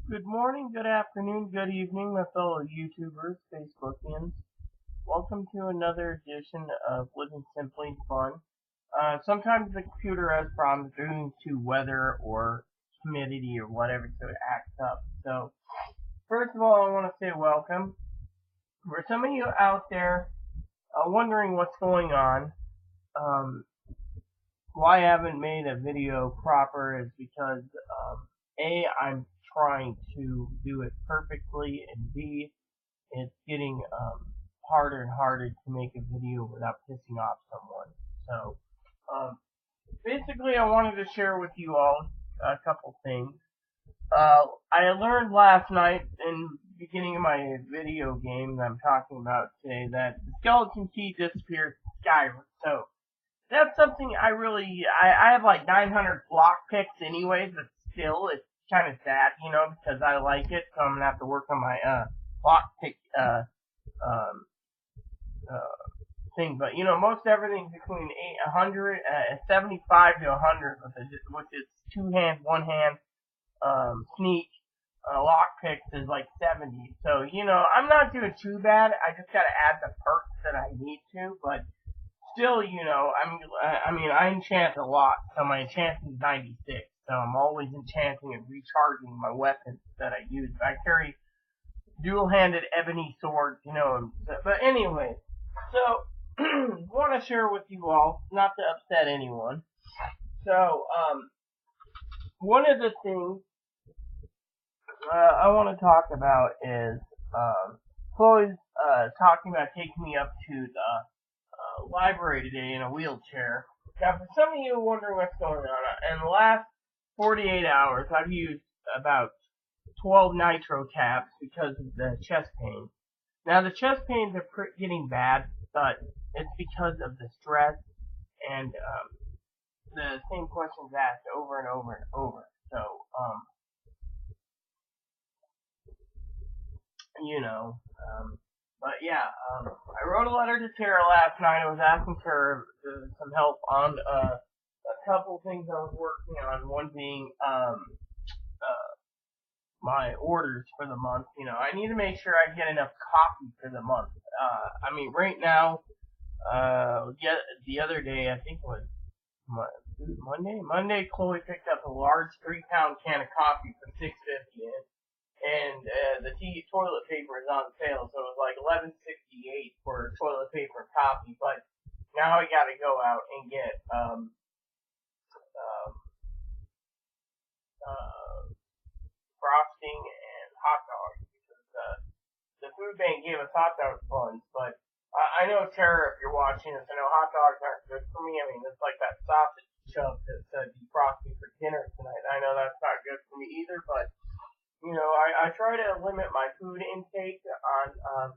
Good morning, good afternoon, good evening, my fellow YouTubers, Facebookians. Welcome to another edition of Living Simply Fun. Sometimes the computer has problems due to weather or humidity or whatever, so it acts up. So, first of all, I want to say welcome. For some of you out there wondering what's going on, um, why I haven't made a video proper is because I'm trying to do it perfectly, and B, it's getting harder and harder to make a video without pissing off someone. So, um, basically, I wanted to share with you all a couple things. I learned last night in the beginning of my video game that I'm talking about today that the skeleton key disappeared in Skyrim. So, that's something I have like 900 block picks anyways, but still, it's kind of sad, because I like it, so I'm gonna have to work on my, block pick, um, uh, thing. But, most everything's between 75 to 100, which is two hand, one hand, sneak, lock picks is like 70. So, I'm not doing too bad. I just gotta add the perks that I need to, but still, I enchant a lot, so my enchanting is 96. So I'm always enchanting and recharging my weapons that I use. I carry dual-handed ebony swords, But anyway, so want to share with you all, not to upset anyone. So, one of the things I want to talk about is Chloe's talking about taking me up to the library today in a wheelchair. Now, for some of you wondering what's going on, in the last 48 hours, I've used about 12 nitro caps because of the chest pain. Now, the chest pains are getting bad, but it's because of the stress and the same questions asked over and over and over. So, you know, but yeah, I wrote a letter to Tara last night. I was asking Tara some help on a couple things I was working on. One being my orders for the month. I need to make sure I get enough coffee for the month. Right now, the other day, I think it was Monday. Monday, Chloe picked up a large 3-pound can of coffee for $6.50, and the toilet paper is on sale, so it was like $11.68 for toilet paper and coffee. But now I got to go out and get um, uh, frosting and hot dogs because the food bank gave us hot dog funds. But I know, Tara, if you're watching this, I know hot dogs aren't good for me. I mean, it's like that sausage chub that said defrost me for dinner tonight. I know that's not good for me either, but I try to limit my food intake on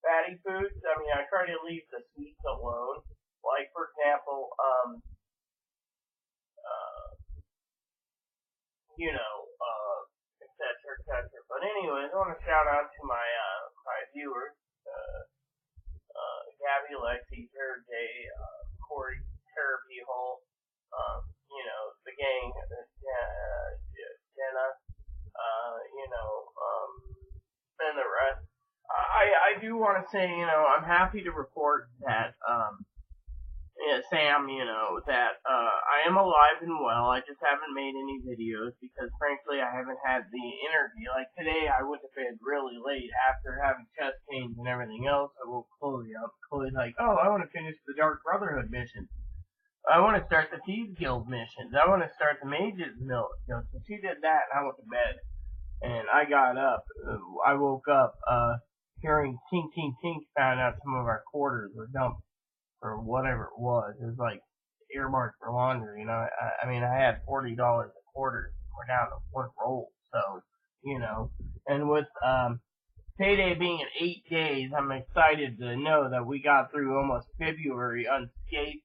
fatty foods. I mean, I try to leave the sweets alone. Like, for example, uh, et cetera, et cetera. But anyways, I want to shout out to my viewers, Gabby, Lexi, Tara J, Corey, Tara B. Hole, the gang, Jenna, and the rest. I do want to say, I'm happy to report that, yeah, Sam, that I am alive and well. I just haven't made any videos because, frankly, I haven't had the energy. Like today, I went to bed really late after having chest pains and everything else. I woke Chloe up. Chloe's like, "Oh, I want to finish the Dark Brotherhood mission. I want to start the Thieves Guild missions. I want to start the Mages Mill." So she did that, and I went to bed. And I got up. I woke up hearing tink tink tink. Found out some of our quarters were dumped or whatever it was. It was like earmarked for laundry. I had $40 a quarter. We're down to one roll. So, and with payday being in 8 days, I'm excited to know that we got through almost February unscathed.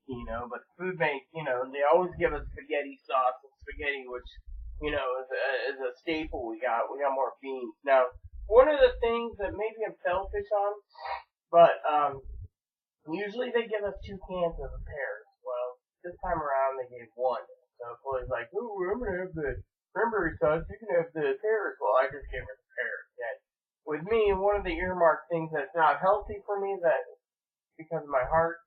But the food bank, they always give us spaghetti sauce and spaghetti, which is a staple. We got more beans now. One of the things that maybe I'm selfish on, but usually they give us 2 cans of the pears. Well, this time around they gave one. So Chloe's like, "Ooh, I'm gonna have the Remember, son, you can have the pears. Well, I just gave her the pears. And with me, one of the earmarked things that's not healthy for me, that because of my heart,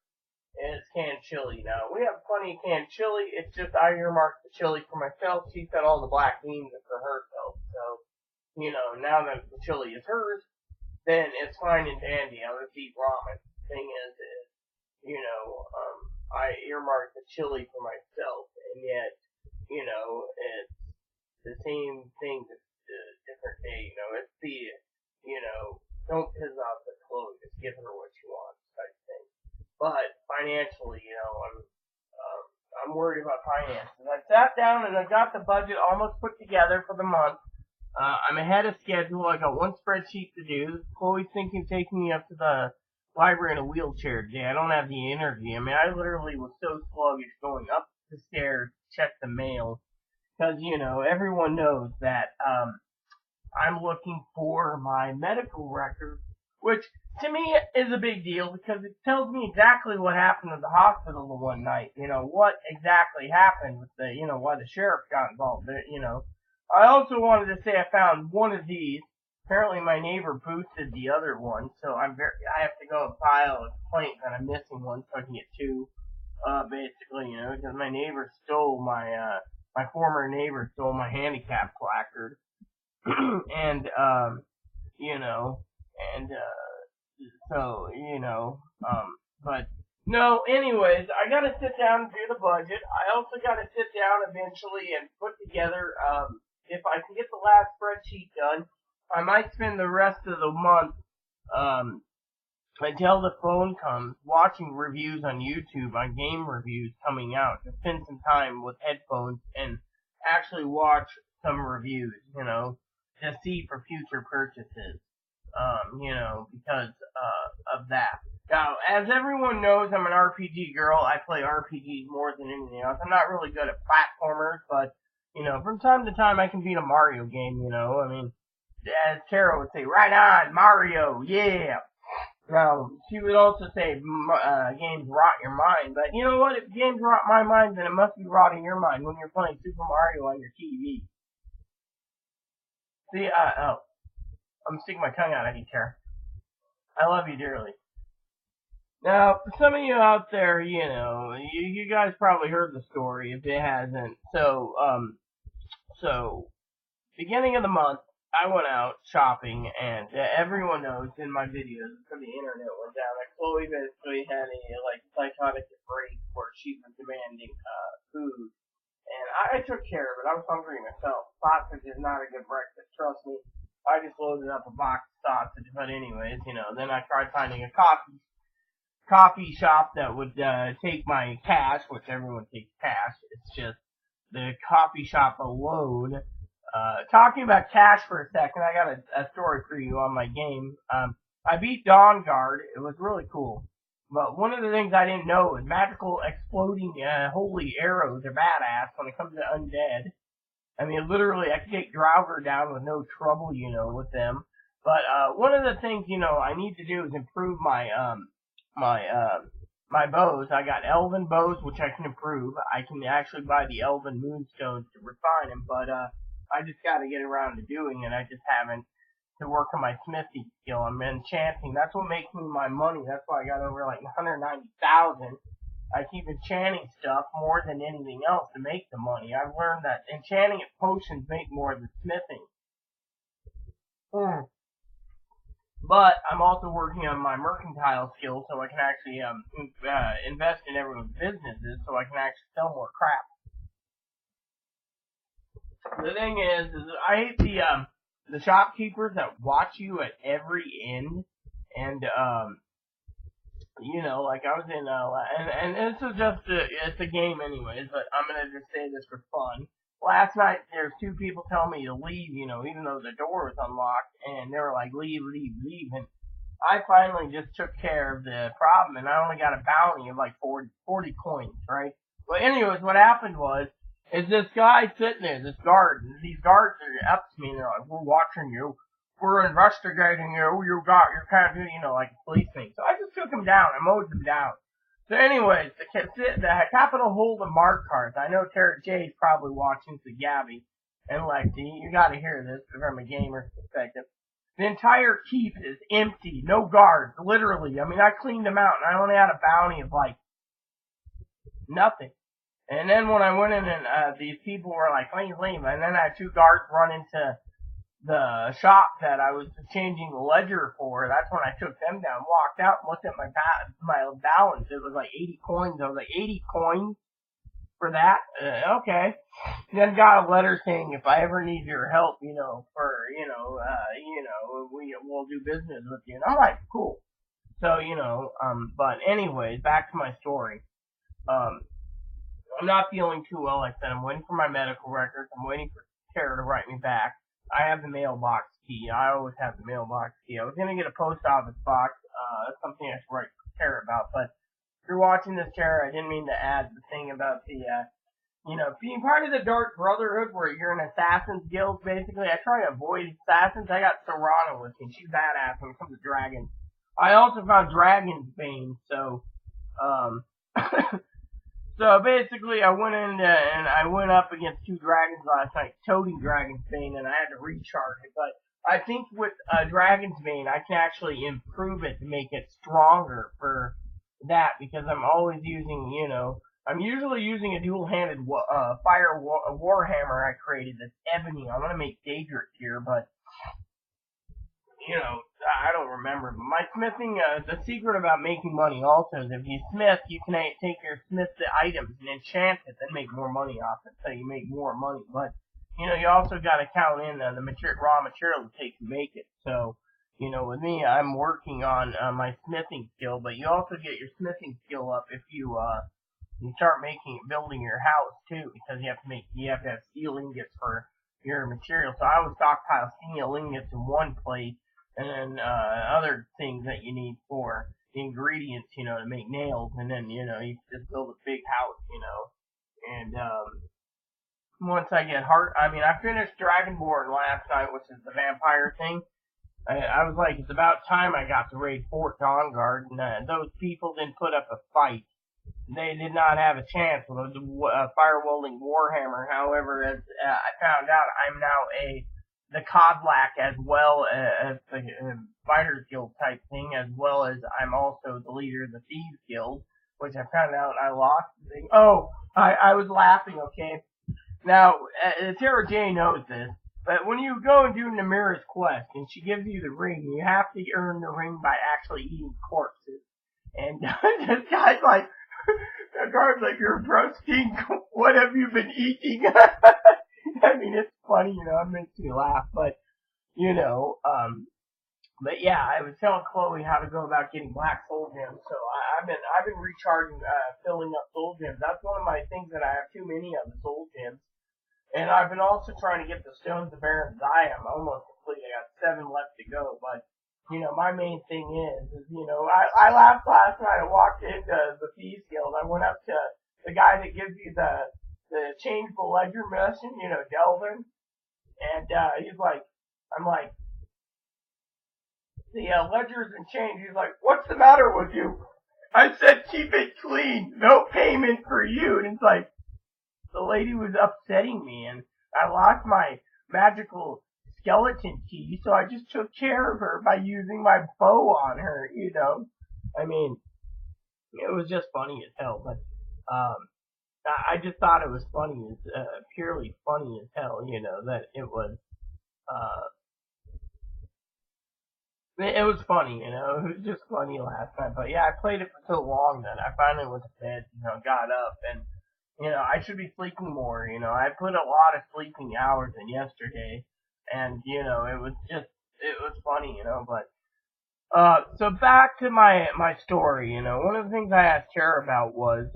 is canned chili. Now, we have plenty of canned chili. It's just I earmarked the chili for myself. She said all the black beans are for herself. So, now that the chili is hers, then it's fine and dandy. I'll just eat ramen. Thing is, I earmarked the chili for myself, and yet, it's the same thing, just a different day. It's the, don't piss off the Chloe, just give her what she wants type thing. But financially, I'm worried about finances. I sat down and I got the budget almost put together for the month. I'm ahead of schedule. I got one spreadsheet to do. Chloe's thinking of taking me up to the library in a wheelchair today. I don't have the energy. I mean, I literally was so sluggish going up the stairs to check the mail. Because, everyone knows that I'm looking for my medical record, which to me is a big deal because it tells me exactly what happened at the hospital the one night. What exactly happened with why the sheriff got involved. I also wanted to say I found one of these. Apparently my neighbor boosted the other one, so I have to go and file a complaint that I'm missing one so I can get two, basically, because my neighbor stole my former neighbor stole my handicap placard. and, you know, and, so, but, no, anyways, I gotta sit down and do the budget. I also gotta sit down eventually and put together, if I can get the last spreadsheet done, I might spend the rest of the month, until the phone comes, watching reviews on YouTube on game reviews coming out, to spend some time with headphones and actually watch some reviews, to see for future purchases, because, of that. Now, as everyone knows, I'm an RPG girl. I play RPGs more than anything else. I'm not really good at platformers, but, from time to time I can beat a Mario game, I mean, as Tara would say, right on, Mario, yeah. Now, she would also say games rot your mind, but you know what? If games rot my mind, then it must be rotting your mind when you're playing Super Mario on your TV. See, I'm sticking my tongue out at you, Tara. I love you dearly. Now, for some of you out there, you guys probably heard the story if it hasn't. So, beginning of the month, I went out shopping, and everyone knows in my videos from the internet went down that Chloe basically had a psychotic break where she was demanding food, and I took care of it. I was hungry myself. Sausage is not a good breakfast, trust me. I just loaded up a box of sausage, but anyways, then I tried finding a coffee shop that would take my cash, which everyone takes cash. It's just the coffee shop alone. Talking about cash for a second, I got a story for you on my game. I beat Dawn Guard. It was really cool. But one of the things I didn't know is magical exploding holy arrows are badass when it comes to undead. I mean, literally, I could take Draugr down with no trouble, with them. But one of the things, I need to do is improve my my bows. I got elven bows, which I can improve. I can actually buy the elven moonstones to refine them, but I just got to get around to doing it. I just haven't to work on my smithy skill. I'm enchanting. That's what makes me my money. That's why I got over 190,000. I keep enchanting stuff more than anything else to make the money. I've learned that enchanting potions make more than smithing. But I'm also working on my mercantile skills so I can actually invest in everyone's businesses so I can actually sell more crap. The thing is I hate the shopkeepers that watch you at every end, and I was in and this is just it's a game anyways, but I'm gonna just say this for fun. Last night there's two people telling me to leave, even though the door was unlocked, and they were like, leave, and I finally just took care of the problem, and I only got a bounty of 40 coins, right? But anyways, what happened is this guy sitting there, this guard, and these guards are up to me, and they're like, we're watching you, we're investigating you, you can't do, like a policeman. So I just took him down, I mowed him down. So anyways, the Capitol Hold and Mark cards, I know Tara J is probably watching, so Gabby, and Lexi, you gotta hear this from a gamer's perspective. The entire keep is empty, no guards, literally. I mean, I cleaned them out, and I only had a bounty of, like, nothing. And then when I went in and these people were like, leave, and then I had two guards run into the shop that I was changing the ledger for. That's when I took them down, walked out, and looked at my balance. It was like 80 coins. I was like, 80 coins for that? Okay. Then got a letter saying if I ever need your help, we'll do business with you. And I'm like, cool. So, but anyways, back to my story. I'm not feeling too well, like I said. I'm waiting for my medical records. I'm waiting for Tara to write me back. I have the mailbox key. I always have the mailbox key. I was going to get a post office box. That's something I should write Tara about. But if you're watching this, Tara, I didn't mean to add the thing about the, being part of the Dark Brotherhood where you're an assassin's guild, basically. I try to avoid assassins. I got Serrano with me. She's badass when it comes to dragons. I also found Dragon's Bane, so, So basically, I went in and I went up against two dragons last night, toting Dragon's Bane, and I had to recharge it. But I think with Dragon's Bane, I can actually improve it to make it stronger for that, because I'm always using, I'm usually using a dual-handed fire warhammer I created that's ebony. I'm gonna make Daedric here, but I don't remember. But my smithing, the secret about making money also is if you smith, you can take your smith items and enchant it, then make more money off it, so you make more money. But, you also gotta count in the raw material it takes to make it. So, with me, I'm working on my smithing skill, but you also get your smithing skill up if you start building your house too, because you have to have steel ingots for your material. So I would stockpile steel ingots in one place, and then other things that you need for the ingredients, to make nails, and then, you just build a big house, and once I get I finished Dragonborn last night, which is the vampire thing. I was like, it's about time I got to raid Fort Dawnguard, and those people didn't put up a fight. They did not have a chance with a fire-wielding warhammer. However, as I found out, I'm now the Codlack, as well as the Fighters Guild type thing, as well as I'm also the leader of the Thieves Guild, which I found out I lost. Oh, I was laughing, okay? Now, Tara J knows this, but when you go and do Namira's quest, and she gives you the ring, you have to earn the ring by actually eating corpses. And this guy's like, the guard's like, you're roasting, what have you been eating? I mean, it's funny, it makes me laugh, but, but yeah, I was telling Chloe how to go about getting black soul gems, so I've been recharging, filling up soul gems. That's one of my things that I have too many of, the soul gems. And I've been also trying to get the Stones of Baron's Eye. I'm almost complete. I got 7 left to go, but, my main thing is, I laughed last night. I walked into the Thieves Guild. I went up to the guy that gives you the changeable ledger mission, Delvin. And, he's like, I'm like, the ledger's been changed. He's like, what's the matter with you? I said, keep it clean. No payment for you. And it's like, the lady was upsetting me, and I lost my magical skeleton key, so I just took care of her by using my bow on her, I mean, it was just funny as hell, but, I just thought it was funny, purely funny as hell, that it was funny, it was just funny last night, but yeah, I played it for so long that I finally went to bed, got up, and, I should be sleeping more, I put a lot of sleeping hours in yesterday, and, it was funny, but, so back to my story, one of the things I asked Tara about was,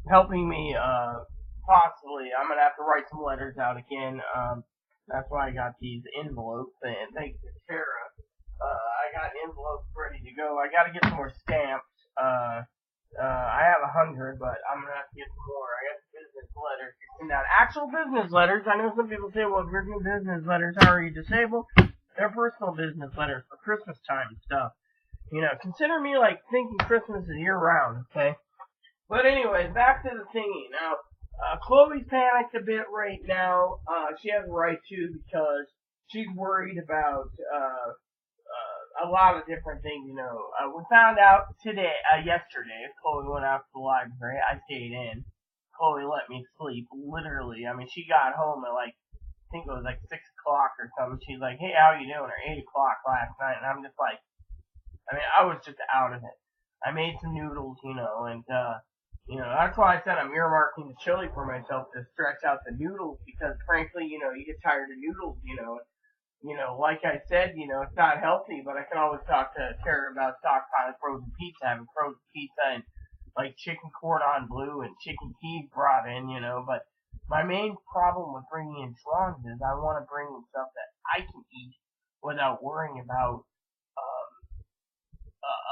helping me, possibly, I'm gonna have to write some letters out again, that's why I got these envelopes, and thanks to Tara, I got envelopes ready to go. I gotta get some more stamps, I have 100, but I'm gonna have to get some more. I got the business letters. Now, actual business letters, I know some people say, well, if you're doing business letters, how are you disabled? They're personal business letters for Christmas time and stuff. Consider me like thinking Christmas is year round, okay? But anyways, back to the thingy. Now, Chloe's panicked a bit right now. She has a right to because she's worried about a lot of different things. We found out yesterday. Chloe went out to the library. I stayed in. Chloe let me sleep. Literally, I mean, she got home at like I think it was like 6 o'clock or something. She's like, "Hey, how you doing?" Or 8 o'clock last night, and I'm just like, I mean, I was just out of it. I made some noodles, and that's why I said I'm earmarking the chili for myself to stretch out the noodles because frankly, you get tired of noodles. Like I said, it's not healthy, but I can always talk to Tara about stockpiling frozen pizza, having frozen pizza and like chicken cordon bleu and chicken keys brought in. But my main problem with bringing in prawns is I want to bring in stuff that I can eat without worrying about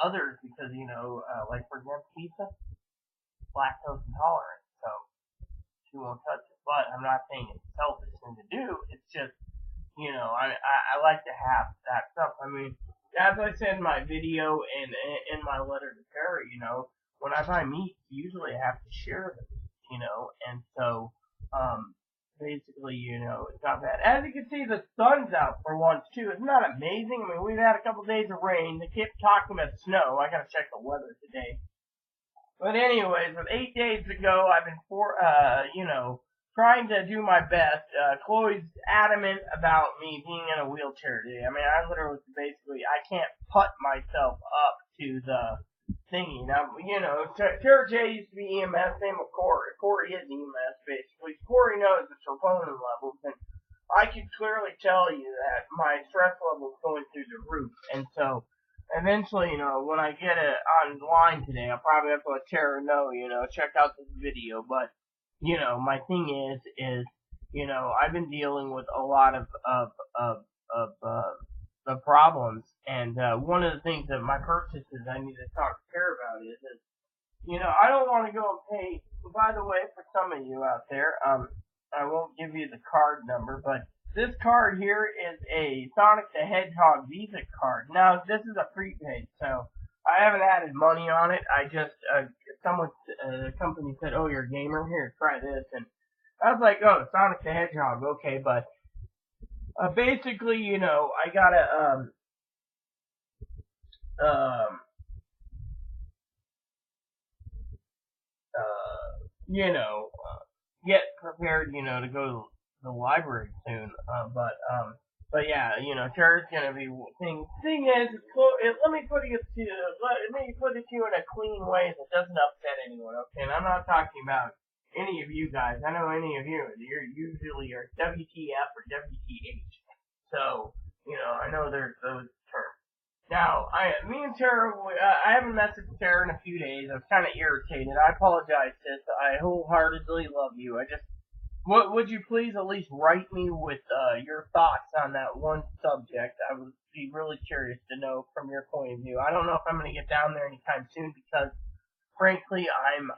others because, like for example, pizza, lactose intolerant, so she won't touch it. But I'm not saying it's a selfish thing to do. It's just I like to have that stuff. I mean, as I said in my video and in my letter to Terry, when I buy meat, usually I have to share them, and so, basically, it's not bad. As you can see, the sun's out for once, too. It's not amazing. I mean, we've had a couple days of rain. They kept talking about snow. I gotta check the weather today. But anyways, with 8 days to go, I've been trying to do my best. Chloe's adamant about me being in a wheelchair today. I mean, I literally I can't put myself up to the thingy. Now, Tara J used to be EMS, same with Corey. Corey is EMS, basically. Corey knows the troponin levels, and I can clearly tell you that my stress level is going through the roof. And so, eventually, when I get it online today, I'll probably have to let Tara know, check out this video. But, my thing is, I've been dealing with a lot of problems, and one of the things that my purchases I need to talk to Tara about is I don't want to go and pay. By the way, for some of you out there, I won't give you the card number, but this card here is a Sonic the Hedgehog Visa card. Now, this is a prepaid, so I haven't added money on it. I just, the company said, "Oh, you're a gamer? Here, try this." And I was like, "Oh, Sonic the Hedgehog, okay," but, basically, I gotta, get prepared, to go to the library soon. But yeah, Tara's gonna be thing is, let me put it to you in a clean way that doesn't upset anyone. Okay, and I'm not talking about any of you guys. I know any of you. You're usually are WTF or WTH. So I know there's those terms. Now, me and Tara, I haven't messaged Tara in a few days. I was kind of irritated. I apologize, sis. I wholeheartedly love you. Would you please at least write me with your thoughts on that one subject? I would be really curious to know from your point of view. I don't know if I'm going to get down there anytime soon because, frankly, I'm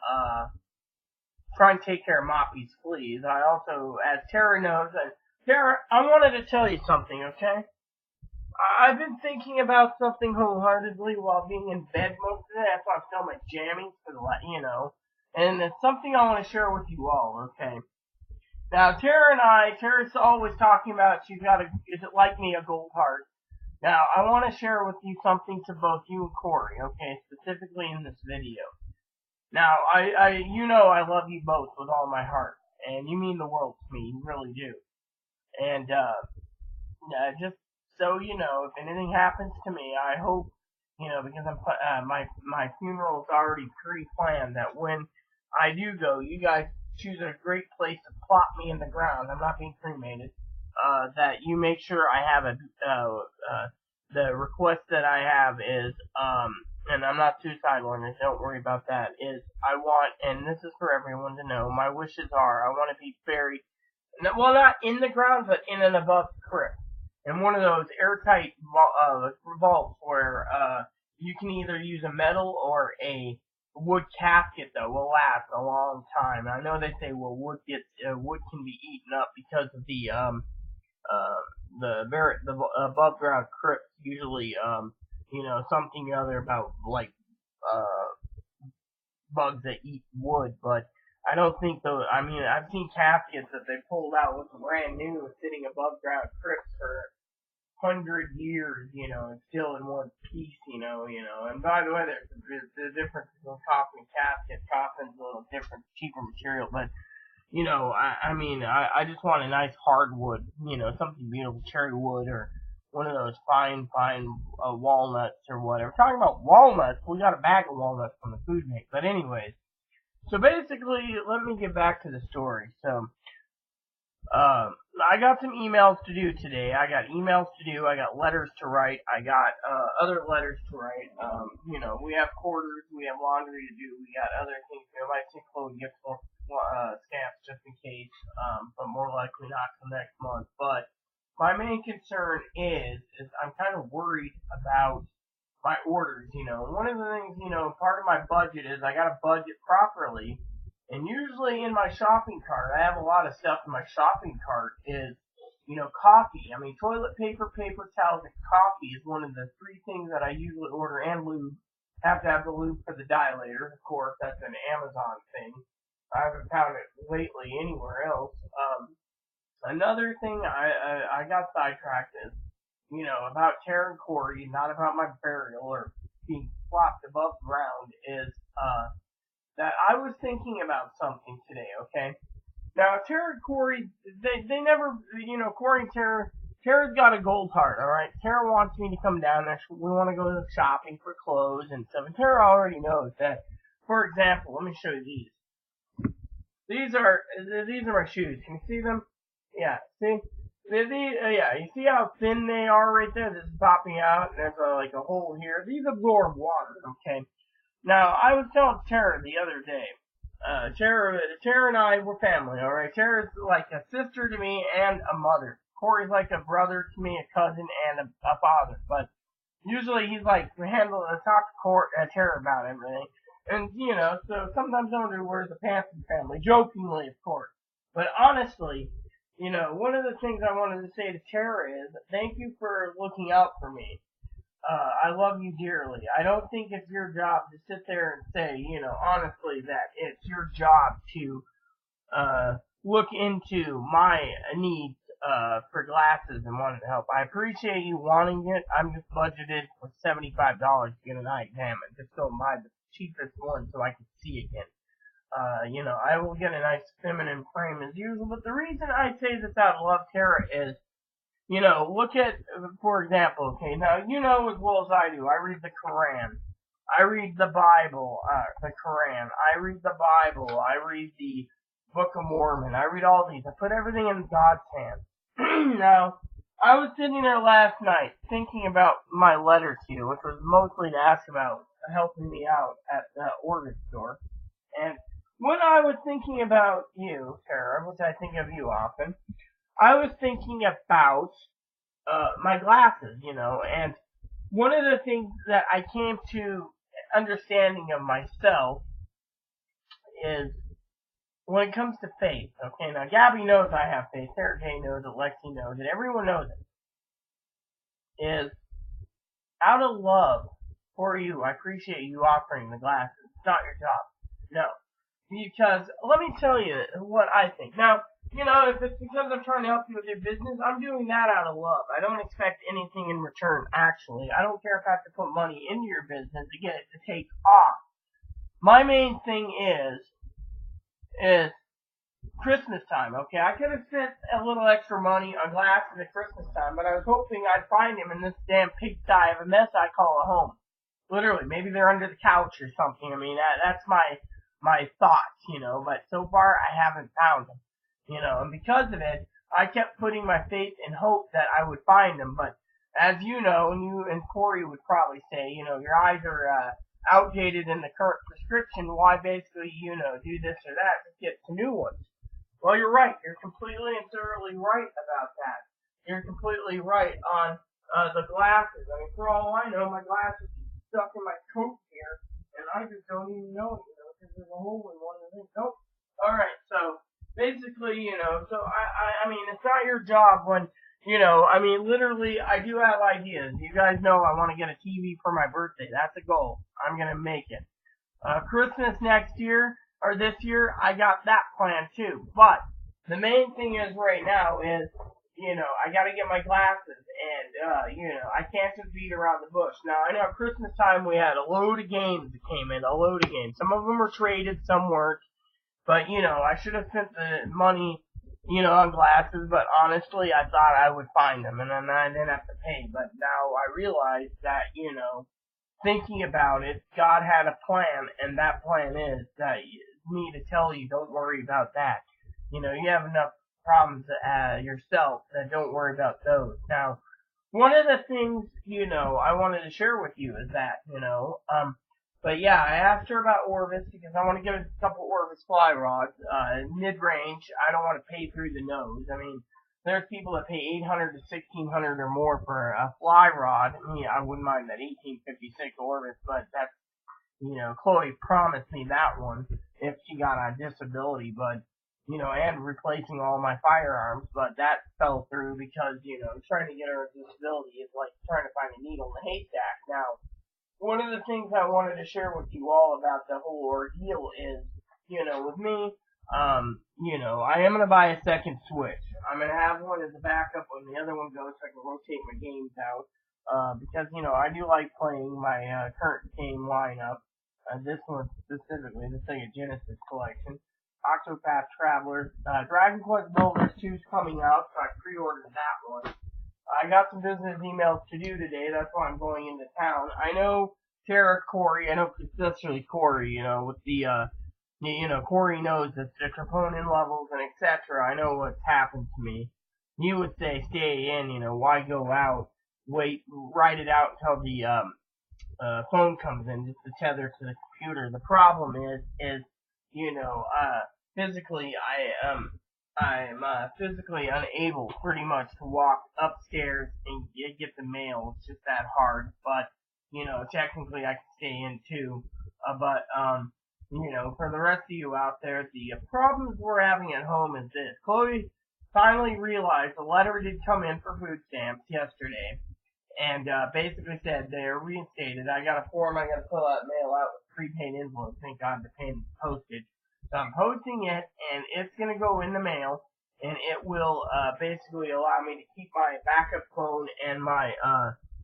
trying to take care of Moppy's fleas. I also, as Tara knows, Tara, I wanted to tell you something, okay? I've been thinking about something wholeheartedly while being in bed most of the day. That's why I'm still my jammies and it's something I want to share with you all, okay? Now, Tara's always talking about is it like me, a gold heart? Now, I want to share with you something to both you and Corey, okay, specifically in this video. Now, I love you both with all my heart, and you mean the world to me, you really do. And, just so if anything happens to me, I hope, because my funeral is already pre-planned, that when I do go, you guys choose a great place to plop me in the ground. I'm not being cremated. That you make sure I have the request that I have is, and I'm not suicidal, and don't worry about that, is I want, and this is for everyone to know, my wishes are, I want to be buried, well, not in the ground, but in an above crypt. In one of those airtight vaults where you can either use a metal or a wood casket that will last a long time. I know they say, well, wood can be eaten up because of the above ground crypts usually something or other about like bugs that eat wood, but I don't think those. I mean, I've seen caskets that they pulled out with brand new, sitting above ground crypts for 100 years, and still in one piece. And by the way, there's the difference between coffin and casket. Coffin's a little different, cheaper material, but I just want a nice hardwood, something beautiful, cherry wood or one of those fine walnuts or whatever. Talking about walnuts, we got a bag of walnuts from the food bank. But anyways, so basically, let me get back to the story. So, I got some emails to do today. I got emails to do. I got letters to write. I got other letters to write. We have quarters. We have laundry to do. We got other things. We might include gift stamps just in case, but more likely not till next month. But my main concern is I'm kind of worried about my orders. One of the things, part of my budget is I got to budget properly. And usually in my shopping cart, I have a lot of stuff in my shopping cart is, coffee. I mean, toilet paper, paper towels, and coffee is one of the three things that I usually order, and lube. Have to have the lube for the dilator, of course. That's an Amazon thing. I haven't found it lately anywhere else. Another thing I got sidetracked is, about Tara and Corey, not about my burial or being flopped above ground, is, that I was thinking about something today, okay? Now, Tara and Corey, they never, Corey and Tara's got a gold heart, alright? Tara wants me to come down there. We want to go shopping for clothes and stuff. And Tara already knows that. For example, let me show you these. These are my shoes. Can you see them? Yeah, see? You see how thin they are right there? This is popping out, and there's like a hole here. These absorb water, okay? Now, I was telling Tara the other day, Tara and I were family, alright? Tara's like a sister to me and a mother. Corey's like a brother to me, a cousin, and a father. But usually he's like, talk to Tara about everything. And, so sometimes I wonder where's the pants in the family. Jokingly, of course. But honestly, one of the things I wanted to say to Tara is, thank you for looking out for me. I love you dearly. I don't think it's your job to sit there and say, honestly, that it's your job to look into my needs for glasses and wanting to help. I appreciate you wanting it. I'm just budgeted for $75 to get an eye exam and just go buy the cheapest one so I can see again. I will get a nice feminine frame as usual, but the reason I say this out of love, Tara, is look at, for example, okay, now, as well as I do, I read the Quran, I read the Bible, the Quran, I read the Bible, I read the Book of Mormon, I read all these, I put everything in God's hands. Now, I was sitting there last night thinking about my letter to you, which was mostly to ask about helping me out at the organ store, and when I was thinking about you, Tara, which I think of you often, I was thinking about my glasses, and one of the things that I came to understanding of myself is when it comes to faith, okay, now Gabby knows I have faith, Sarah J knows it, Lexi knows it, everyone knows it, is out of love for you, I appreciate you offering the glasses. It's not your job. No. Because, let me tell you what I think. Now, if it's because I'm trying to help you with your business, I'm doing that out of love. I don't expect anything in return, actually. I don't care if I have to put money into your business to get it to take off. My main thing is Christmas time, okay? I could have spent a little extra money on glasses at Christmas time, but I was hoping I'd find them in this damn pigsty of a mess I call a home. Literally, maybe they're under the couch or something. I mean, that's my thoughts, but so far I haven't found them, and because of it, I kept putting my faith and hope that I would find them, but as you know, and you and Corey would probably say, your eyes are outdated in the current prescription, why basically, do this or that to get to new ones. Well, you're right, you're completely and thoroughly right about that. You're completely right on the glasses. I mean, for all I know, my glasses are stuck in my coat here, and I just don't even know it. Because there's a hole in one of the things. Nope. Alright, so basically, so I mean, it's not your job when, literally, I do have ideas. You guys know I want to get a TV for my birthday. That's a goal. I'm going to make it. Christmas next year, or this year, I got that plan too. But the main thing is right now is, I gotta get my glasses, and, I can't just beat around the bush. Now, I know at Christmas time we had a load of games that came in, a load of games. Some of them were traded, some weren't. But, I should have spent the money, on glasses, but honestly, I thought I would find them, and then I didn't have to pay. But now I realize that, thinking about it, God had a plan, and that plan is that me to tell you, don't worry about that. You have enough problems yourself that don't worry about those. Now, one of the things, I wanted to share with you is that, but yeah, I asked her about Orvis because I want to get a couple Orvis fly rods, mid-range. I don't want to pay through the nose. I mean, there's people that pay $800 to $1,600 or more for a fly rod. I wouldn't mind that 1856 Orvis, but that's, Chloe promised me that one if she got on disability, but, and replacing all my firearms, but that fell through because, trying to get her a disability is like trying to find a needle in a haystack. Now, one of the things I wanted to share with you all about the whole ordeal is, with me, I am going to buy a second Switch. I'm going to have one as a backup when the other one goes so I can rotate my games out. Because, I do like playing my current game lineup. This one specifically, the Sega Genesis collection. Octopath Traveler. Dragon Quest Builders 2 is coming out, so I pre-ordered that one. I got some business emails to do today. That's why I'm going into town. I know Tara, Corey. I know especially Corey. With the Corey knows that the troponin levels and etc. I know what's happened to me. You would say stay in. Why go out? Wait, write it out until the phone comes in just to tether to the computer. The problem is physically I'm physically unable pretty much to walk upstairs and get the mail. It's just that hard. But, technically I can stay in too. But, for the rest of you out there, the problems we're having at home is this. Chloe finally realized the letter did come in for food stamps yesterday. And, basically said they're reinstated. I got a form I gotta fill out, mail out with prepaid envelopes. Thank God they're paying postage. So I'm posting it, and it's going to go in the mail, and it will basically allow me to keep my backup phone and my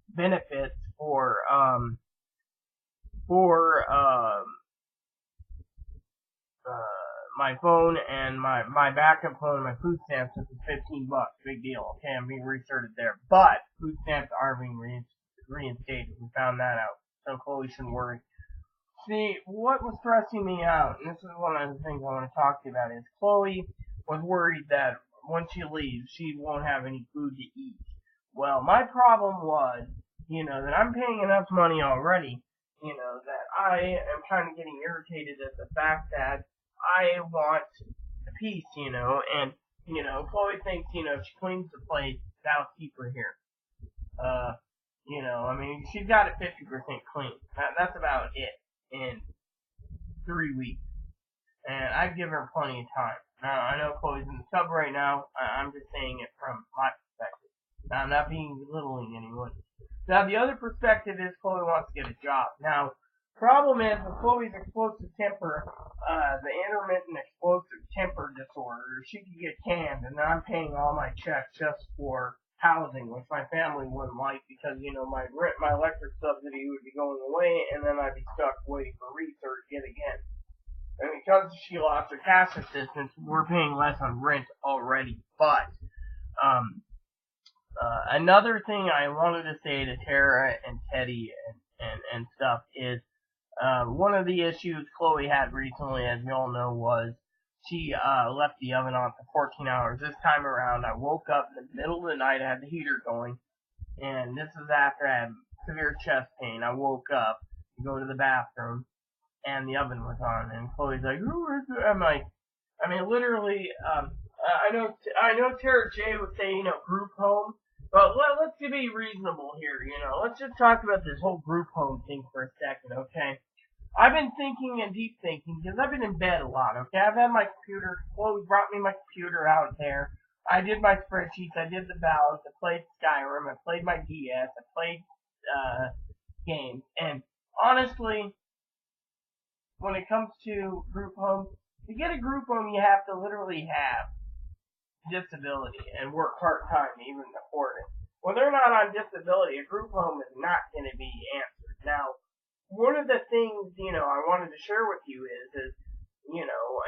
benefits for my phone and my backup phone and my food stamps, which is $15. Big deal. Okay, I'm being reasserted there. But food stamps are being reinstated. We found that out. So Chloe shouldn't worry. See, what was stressing me out, and this is one of the things I want to talk to you about, is Chloe was worried that when she leaves, she won't have any food to eat. Well, my problem was, that I'm paying enough money already, that I am kind of getting irritated at the fact that I want peace, and, Chloe thinks, if she cleans the place, that'll keep her here. She's got it 50% clean. That's about it. In 3 weeks. And I've given her plenty of time. Now, I know Chloe's in the tub right now. I'm just saying it from my perspective. Now, I'm not being belittling anyone. Now, the other perspective is Chloe wants to get a job. Now, problem is, with Chloe's explosive temper, the intermittent explosive temper disorder, she could get canned, and I'm paying all my checks just for housing, which my family wouldn't like because, my electric subsidy would be going away, and then I'd be stuck waiting for research yet again. And because she lost her cash assistance, we're paying less on rent already. But, another thing I wanted to say to Tara and Teddy and stuff is, one of the issues Chloe had recently, as you all know, was she left the oven on for 14 hours. This time around, I woke up in the middle of the night. I had the heater going, and this is after I had severe chest pain. I woke up to go to the bathroom, and the oven was on. And Chloe's like, "Who is it?" I'm like, literally. I know Tara J would say, group home, but let's be reasonable here. Let's just talk about this whole group home thing for a second, okay? I've been thinking and deep thinking because I've been in bed a lot, okay? I've had my computer, Chloe brought me my computer out there. I did my spreadsheets, I did the ballots, I played Skyrim, I played my DS, I played games. And honestly, when it comes to group homes, to get a group home, you have to literally have disability and work part-time to even afford it. When they're not on disability, a group home is not going to be answered. Now, one of the things, I wanted to share with you is,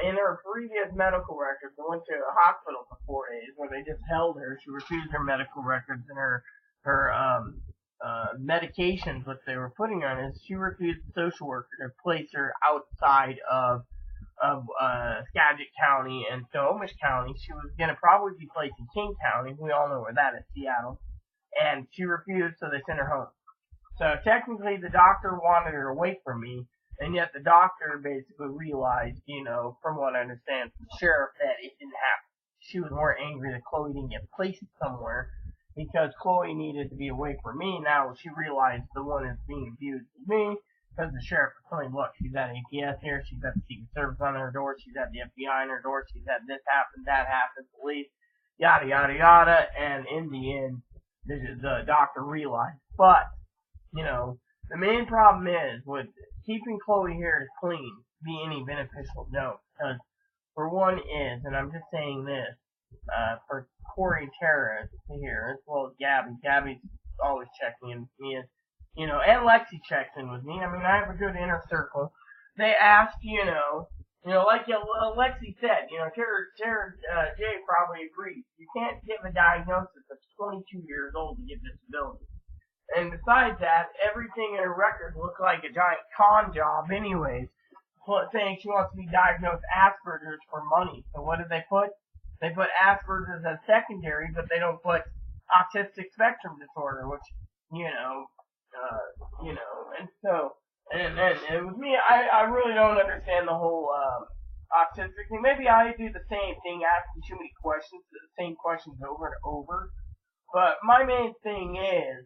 in her previous medical records, I went to a hospital for 4 days where they just held her. She refused her medical records and her medications, what they were putting on is she refused the social worker to place her outside of Skagit County and Snohomish County. She was going to probably be placed in King County. We all know where that is, Seattle. And she refused, so they sent her home. So technically, the doctor wanted her away from me, and yet the doctor basically realized, from what I understand from the sheriff, that it didn't happen. She was more angry that Chloe didn't get placed somewhere because Chloe needed to be away from me. Now she realized the one that's being abused is me because the sheriff was telling, look, she's got APS here, she's got the Secret Service on her door, she's got the FBI on her door, she's had this happen, that happened, police, yada, yada, yada, and in the end, the doctor realized. But, the main problem is with keeping Chloe here to clean be any beneficial? No, because for one is, and I'm just saying this, for Corey Terra here, as well as Gabby. Gabby's always checking in with me, and Lexi checks in with me. I mean, I have a good inner circle. They ask, like Lexi said, Terra J probably agrees. You can't give a diagnosis that's 22 years old to get disability. And besides that, everything in her record looked like a giant con job anyways, saying she wants to be diagnosed Asperger's for money. So what did they put? They put Asperger's as secondary, but they don't put autistic spectrum disorder, which, and so, and with me, I really don't understand the whole, autistic thing. Maybe I do the same thing, asking too many questions, the same questions over and over. But my main thing is,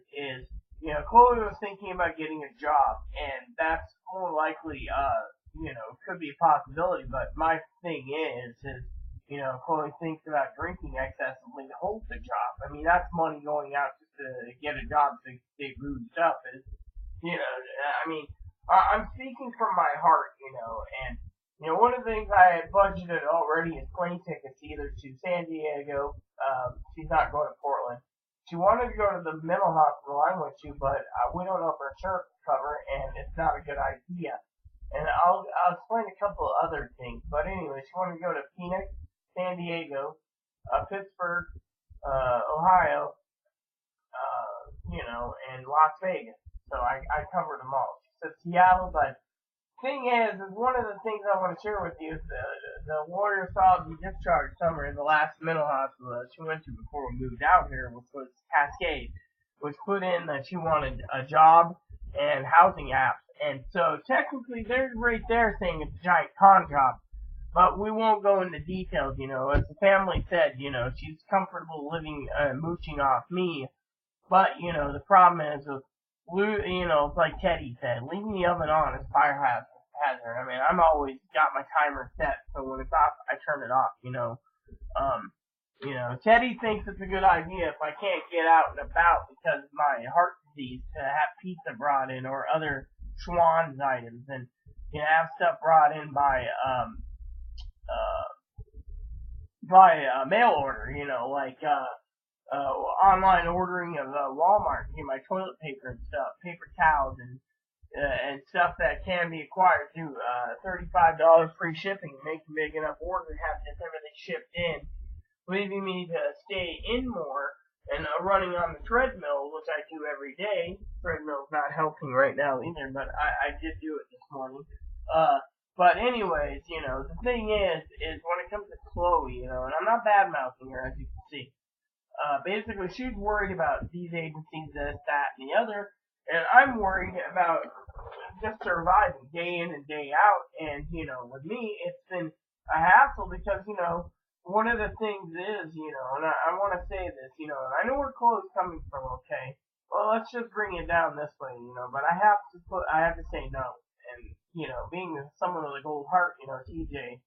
Chloe was thinking about getting a job, and that's more likely, could be a possibility, but my thing is, Chloe thinks about drinking excessively to hold the job. I mean, that's money going out just to get a job to stay boozed up is, I'm speaking from my heart, and, one of the things I had budgeted already is plane tickets either to San Diego, she's not going to Portland. She wanted to go to the mental hospital I went to, but we don't know if her insurance will cover, and it's not a good idea. And I'll explain a couple of other things. But anyway, she wanted to go to Phoenix, San Diego, Pittsburgh, Ohio, and Las Vegas. So I covered them all. She said Seattle, but thing is one of the things I want to share with you is the Warrior Solidly Discharged summer in the last mental hospital that she went to before we moved out here, which was Cascade, which put in that she wanted a job and housing apps. And so technically they're right there saying it's a giant con job. But we won't go into details, as the family said, she's comfortable living, mooching off me. But, the problem is with, it's like Teddy said, leaving the oven on is fire hazard. I mean, I'm always got my timer set, so when it's off, I turn it off, Teddy thinks it's a good idea if I can't get out and about because of my heart disease to have pizza brought in or other Schwann's items and, have stuff brought in by mail order, online ordering of Walmart, my toilet paper and stuff, paper towels and stuff that can be acquired through $35 free shipping. Make a big enough order and have this everything shipped in, leaving me to stay in more and running on the treadmill, which I do every day. Treadmill's not helping right now either, but I did do it this morning. But anyways, the thing is when it comes to Chloe, and I'm not bad-mouthing her, as you can see. Basically, she's worried about these agencies, this, that, and the other, and I'm worried about just surviving day in and day out, and, with me, it's been a hassle because, one of the things is, and I want to say this, and I know where Chloe's coming from, okay? Well, let's just bring it down this way, but I have to say no, and, being someone with a gold heart, TJ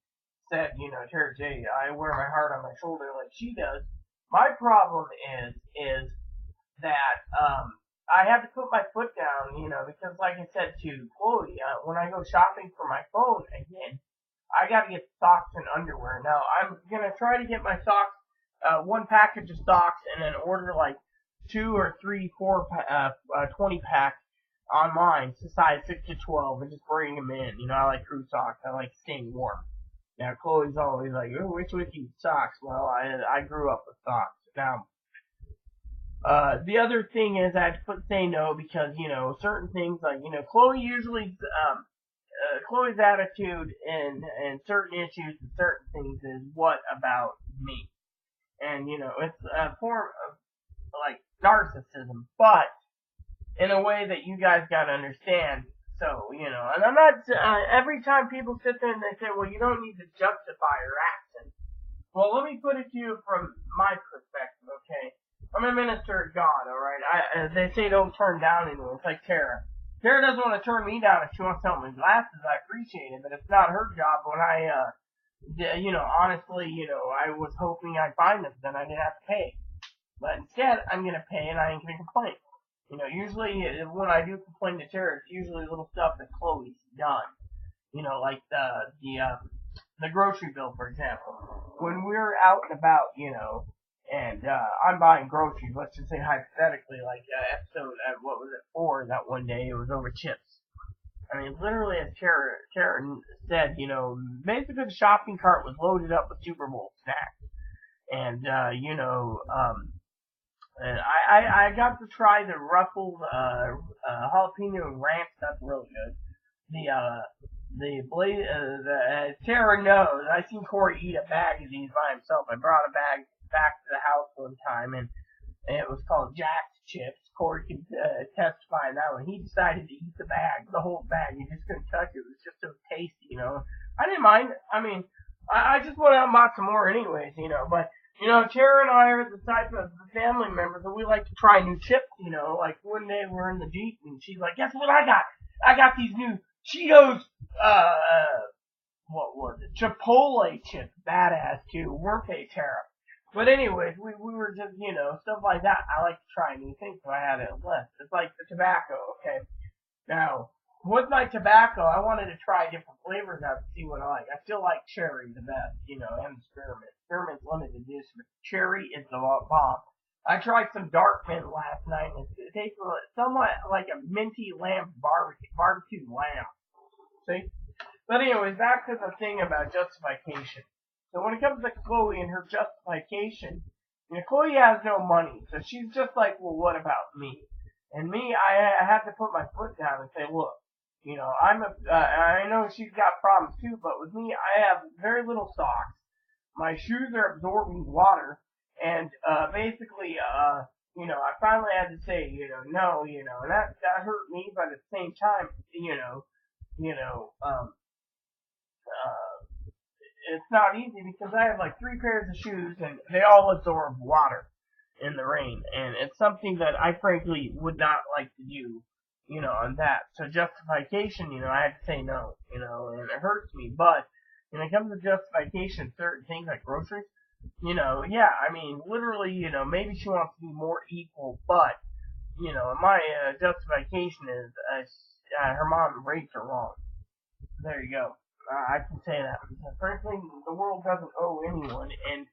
said, Terra J, I wear my heart on my shoulder like she does. My problem is that, I had to put my foot down, because like I said to Chloe, when I go shopping for my phone again, I gotta get socks and underwear. Now, I'm gonna try to get my socks, one package of socks, and then order like 20 packs online, to size 6 to 12, and just bring them in. I like crew socks. I like staying warm. Now, Chloe's always like, oh, which with you socks? Well, I grew up with socks. Now, the other thing is I had to say no because, certain things like, Chloe usually, Chloe's attitude and certain issues and certain things is what about me? And, it's a form of, like, narcissism, but in a way that you guys gotta understand. So, and I'm not, every time people sit there and they say, well, you don't need to justify your actions. Well, let me put it to you from my perspective, okay? I'm a minister of God, alright? They say don't turn down anyone. It's like Tara. Tara doesn't want to turn me down if she wants to help my glasses. I appreciate it, but it's not her job when honestly, I was hoping I'd find them, then I didn't have to pay. But instead, I'm gonna pay and I ain't gonna complain. Usually when I do complain to Tara, it's usually little stuff that Chloe's done. Like the grocery bill, for example. When we're out and about, and I'm buying groceries, let's just say hypothetically, like episode, what was it, 4, that one day, it was over chips. I mean, literally, as Tara said, basically the shopping cart was loaded up with Super Bowl snacks. And, and I got to try the ruffled jalapeno ranch. That's really good. Tara knows. I seen Corey eat a bag of these by himself. I brought a bag back to the house one time, and it was called Jack's Chips. Corey can testify on that one. He decided to eat the whole bag. He just couldn't touch it. It was just so tasty, I didn't mind. I mean, I just went out and bought some more anyways, but. Tara and I are the type of family members that we like to try new chips, like one day we're in the Jeep and she's like, guess what I got? I got these new Cheetos, what was it? Chipotle chips. Badass too. Weren't they, Tara? But anyways, we were just, stuff like that. I like to try new things, so I had it list. It's like the tobacco, okay? Now, with my tobacco, I wanted to try different flavors out to see what I like. I still like cherry the best, and spearmint. Spearmint's limited edition, but cherry is the bomb. I tried some dark mint last night, and it tastes somewhat like a minty lamb barbecue lamb. See? But anyways, back to the thing about justification. So when it comes to Chloe and her justification, Chloe has no money, so she's just like, well, what about me? And me, I have to put my foot down and say, look, I know she's got problems too, but with me, I have very little socks. My shoes are absorbing water, and basically, I finally had to say, no, and that hurt me, but at the same time, it's not easy because I have like 3 pairs of shoes, and they all absorb water in the rain, and it's something that I frankly would not like to do. On that. So justification, I had to say no, and it hurts me. But when it comes to justification, certain things like groceries, yeah, I mean, literally, maybe she wants to be more equal, but, my justification is her mom raised her wrong. There you go. I can say that. Because frankly, the world doesn't owe anyone, and,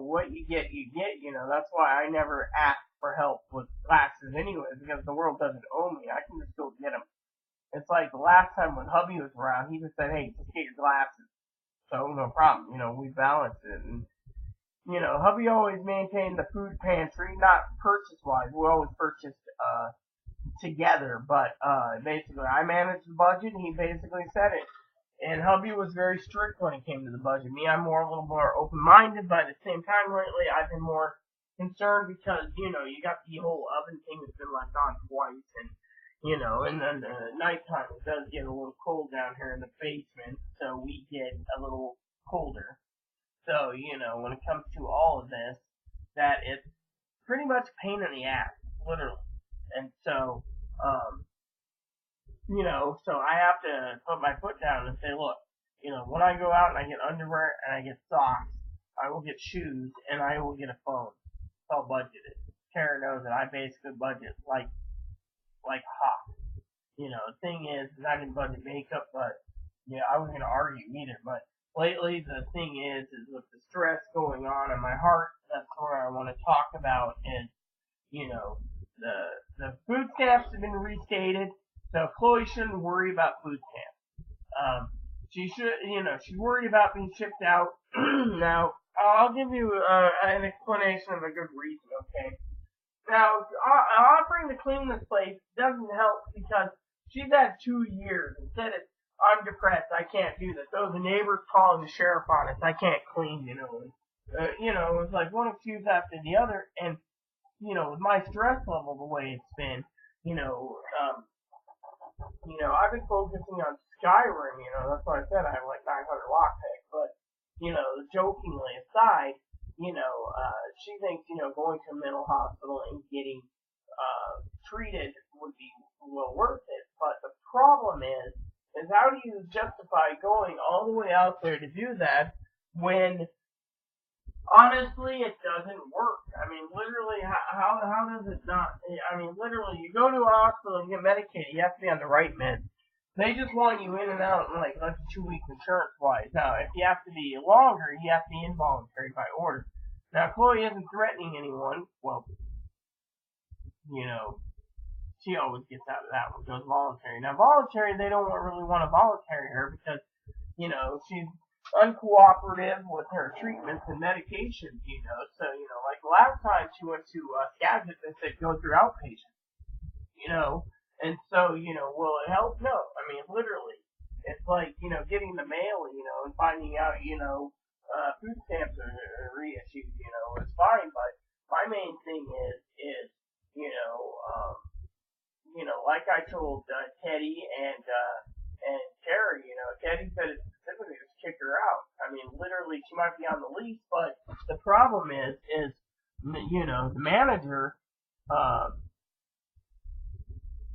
what you get, you get, that's why I never ask for help with glasses anyways, because the world doesn't owe me. I can just go get them. It's like the last time when hubby was around, he just said, hey, just get your glasses. So, no problem. We balanced it. And, hubby always maintained the food pantry, not purchase-wise. We always purchased, together, but, basically, I managed the budget, and he basically said it. And hubby was very strict when it came to the budget. Me, I'm a little more open-minded, but at the same time lately, I've been more concerned because, you got the whole oven thing that's been left on twice, and, and then nighttime it does get a little cold down here in the basement, so we get a little colder. So, when it comes to all of this, that it's pretty much a pain in the ass, literally. And so, so I have to put my foot down and say, look, when I go out and I get underwear and I get socks, I will get shoes and I will get a phone. It's all budgeted. Tara knows that I basically budget like like hot. You know, the thing is, I didn't budget makeup, but yeah, I wasn't gonna argue either. But lately, the thing is with the stress going on in my heart, that's where I want to talk about is, you know, the food stamps have been restated, so Chloe shouldn't worry about food stamps. She should, she's worried about being shipped out. Now, I'll give you an explanation of a good reason, okay? Now, offering to clean this place doesn't help because she's had 2 years and said it. I'm depressed. I can't do this. Those neighbors calling the sheriff on us. I can't clean. It was like one excuse after the other, and with my stress level the way it's been, I've been focusing on Skyrim. That's why I said I have like 900 lockpicks. But jokingly aside, she thinks going to a mental hospital and getting treated would be well worth it. But the problem is how do you justify going all the way out there to do that when honestly it doesn't work? I mean, literally, how does it not? I mean, literally, you go to a hospital and get medicated, you have to be on the right meds. They just want you in and out in like less than 2 weeks insurance wise. Now, if you have to be longer, you have to be involuntary by order. Now, Chloe isn't threatening anyone. Well, she always gets out of that one, goes voluntary. Now, voluntary, they don't really want to voluntary her because, she's uncooperative with her treatments and medications, So, like the last time she went to Skagit, they said go through outpatient, And so, will it help? No. I mean, literally. It's like, getting the mail, and finding out, food stamps are reissued, it's fine. But my main thing is, like I told Teddy and Terry, Teddy said it specifically just kick her out. I mean, literally, she might be on the lease, but the problem is the manager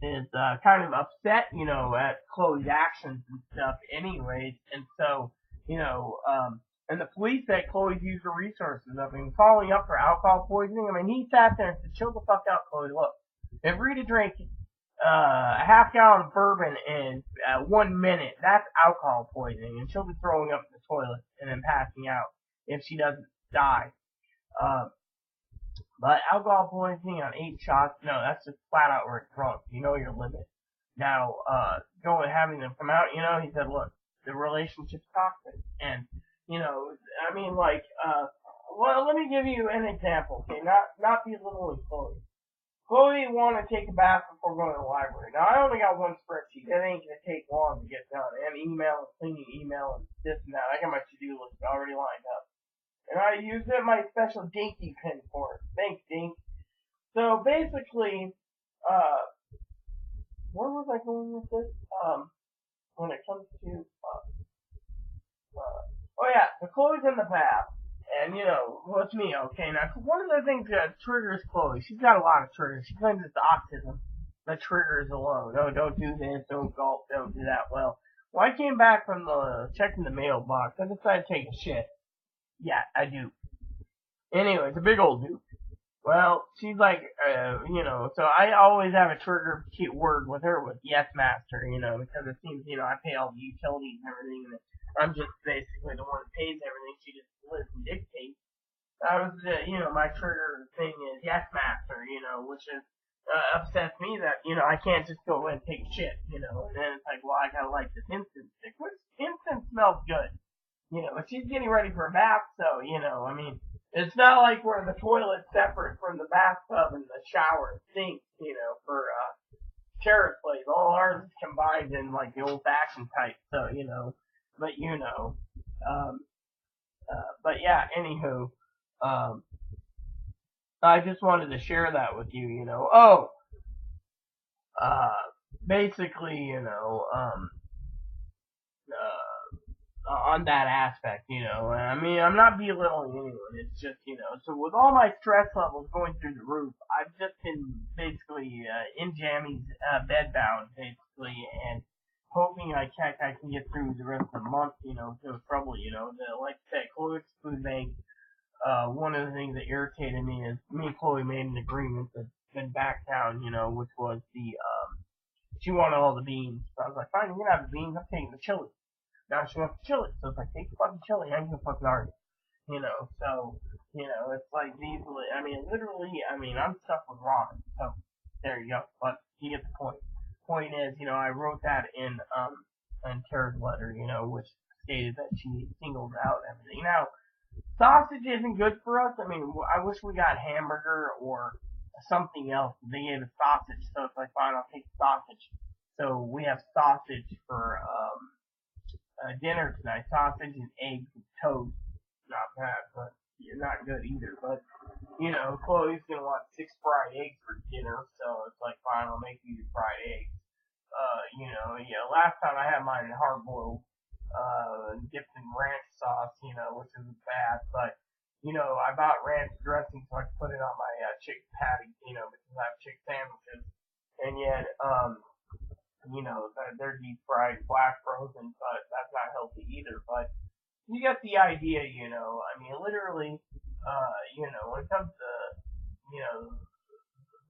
is kind of upset, at Chloe's actions and stuff, anyways, and so, and the police said Chloe's used her resources. I mean, calling up for alcohol poisoning. I mean, he sat there and said, "Chill the fuck out, Chloe. Look, if Rita drank a half gallon of bourbon in 1 minute, that's alcohol poisoning, and she'll be throwing up in the toilet and then passing out if she doesn't die. But alcohol poisoning on 8 shots, no, that's just flat out drunk. You know your limit. Now, having them come out, he said, look, the relationship's toxic, and I mean, like, well, let me give you an example, okay? Not belittling Chloe. Chloe wanted to take a bath before going to the library. Now, I only got one spreadsheet. That ain't gonna take long to get done. And cleaning email, and this and that. I got my to-do list already lined up. And I used my special Dinky pin for it. Thanks, Dink. So, basically, where was I going with this? When it comes to, oh yeah, the Chloe's in the bath. And, what's me, okay? Now, one of the things that triggers Chloe, she's got a lot of triggers. She claims it's autism that triggers alone. Oh, don't do this, don't golf, don't do that. Well, I came back from checking the mailbox. I decided to take a shit. Yeah, I do. Anyway, it's a big old dude. Well, she's like, so I always have a trigger word with her with yes, master, because it seems, I pay all the utilities and everything, and I'm just basically the one that pays everything. She just lives and dictates. That was, my trigger thing is yes, master, which is, upsets me that, I can't just go and take a shit, and then it's like, well, I gotta like this incense stick, which incense smells good, but she's getting ready for a bath, so, I mean, it's not like where the toilet's separate from the bathtub and the shower sink, for, Tara's place. All ours is combined in, like, the old-fashioned type, so, but, but yeah, anywho, I just wanted to share that with you, basically, on that aspect, I mean, I'm not belittling anyone, it's just, so with all my stress levels going through the roof, I've just been basically, in Jammy's, bedbound, basically, and hoping I can get through the rest of the month, no trouble, like I said, Chloe's food bank, one of the things that irritated me is me and Chloe made an agreement that's been backed down, which was the, She wanted all the beans. So I was like, fine, you can have the beans. I'm taking the chili. Now she wants the chili. So it's like, take the fucking chili. I ain't gonna fucking argue. So, it's like these, I mean, literally, I mean, I'm stuck with ramen. So, there you go. But you get the point. Point is, I wrote that in Tara's letter, which stated that she singled out everything. Now, sausage isn't good for us. I mean, I wish we got hamburger or something else. They gave us sausage, so it's like, fine, I'll take sausage. So we have sausage for dinner tonight. Sausage and eggs and toast. Not bad, but not good either. But Chloe's gonna want 6 fried eggs for dinner, so it's like, fine, I'll make you fried eggs. Last time I had mine hard boiled, dipped in ranch sauce, which isn't bad, but I bought ranch dressing so I could put it on my chicken patty, because I have chicken sandwiches, and yet, they're deep fried, flash frozen, but that's not healthy either. But you get the idea, I mean, literally, when it comes to, you know,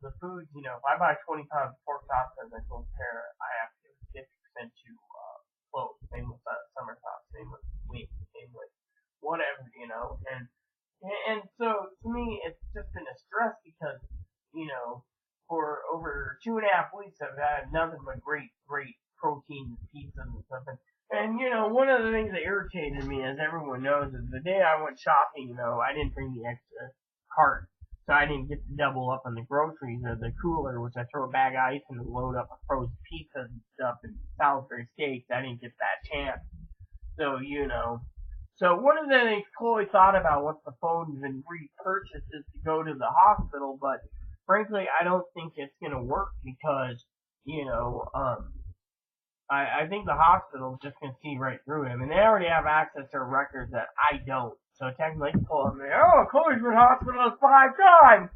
the foods, if I buy 20 pounds of pork chops, as I told Tara, I have to give 50% to clothes. Same with summer chops, same with wings, same with whatever, and so to me, it's just been a stress because, for over 2.5 weeks, I've had nothing but great protein pizzas and stuff. And one of the things that irritated me, as everyone knows, is the day I went shopping, I didn't bring the extra cart. So I didn't get to double up on the groceries or the cooler, which I throw a bag of ice and load up with frozen pizzas and stuff and Salisbury steaks. I didn't get that chance. So, So one of the things Chloe thought about once the phone's been repurchased is to go to the hospital, but frankly, I don't think it's going to work because, I think the hospital's just going to see right through him. And they already have access to records that I don't. So technically, they can pull him there. Oh, Chloe's been hospitalized 5 times,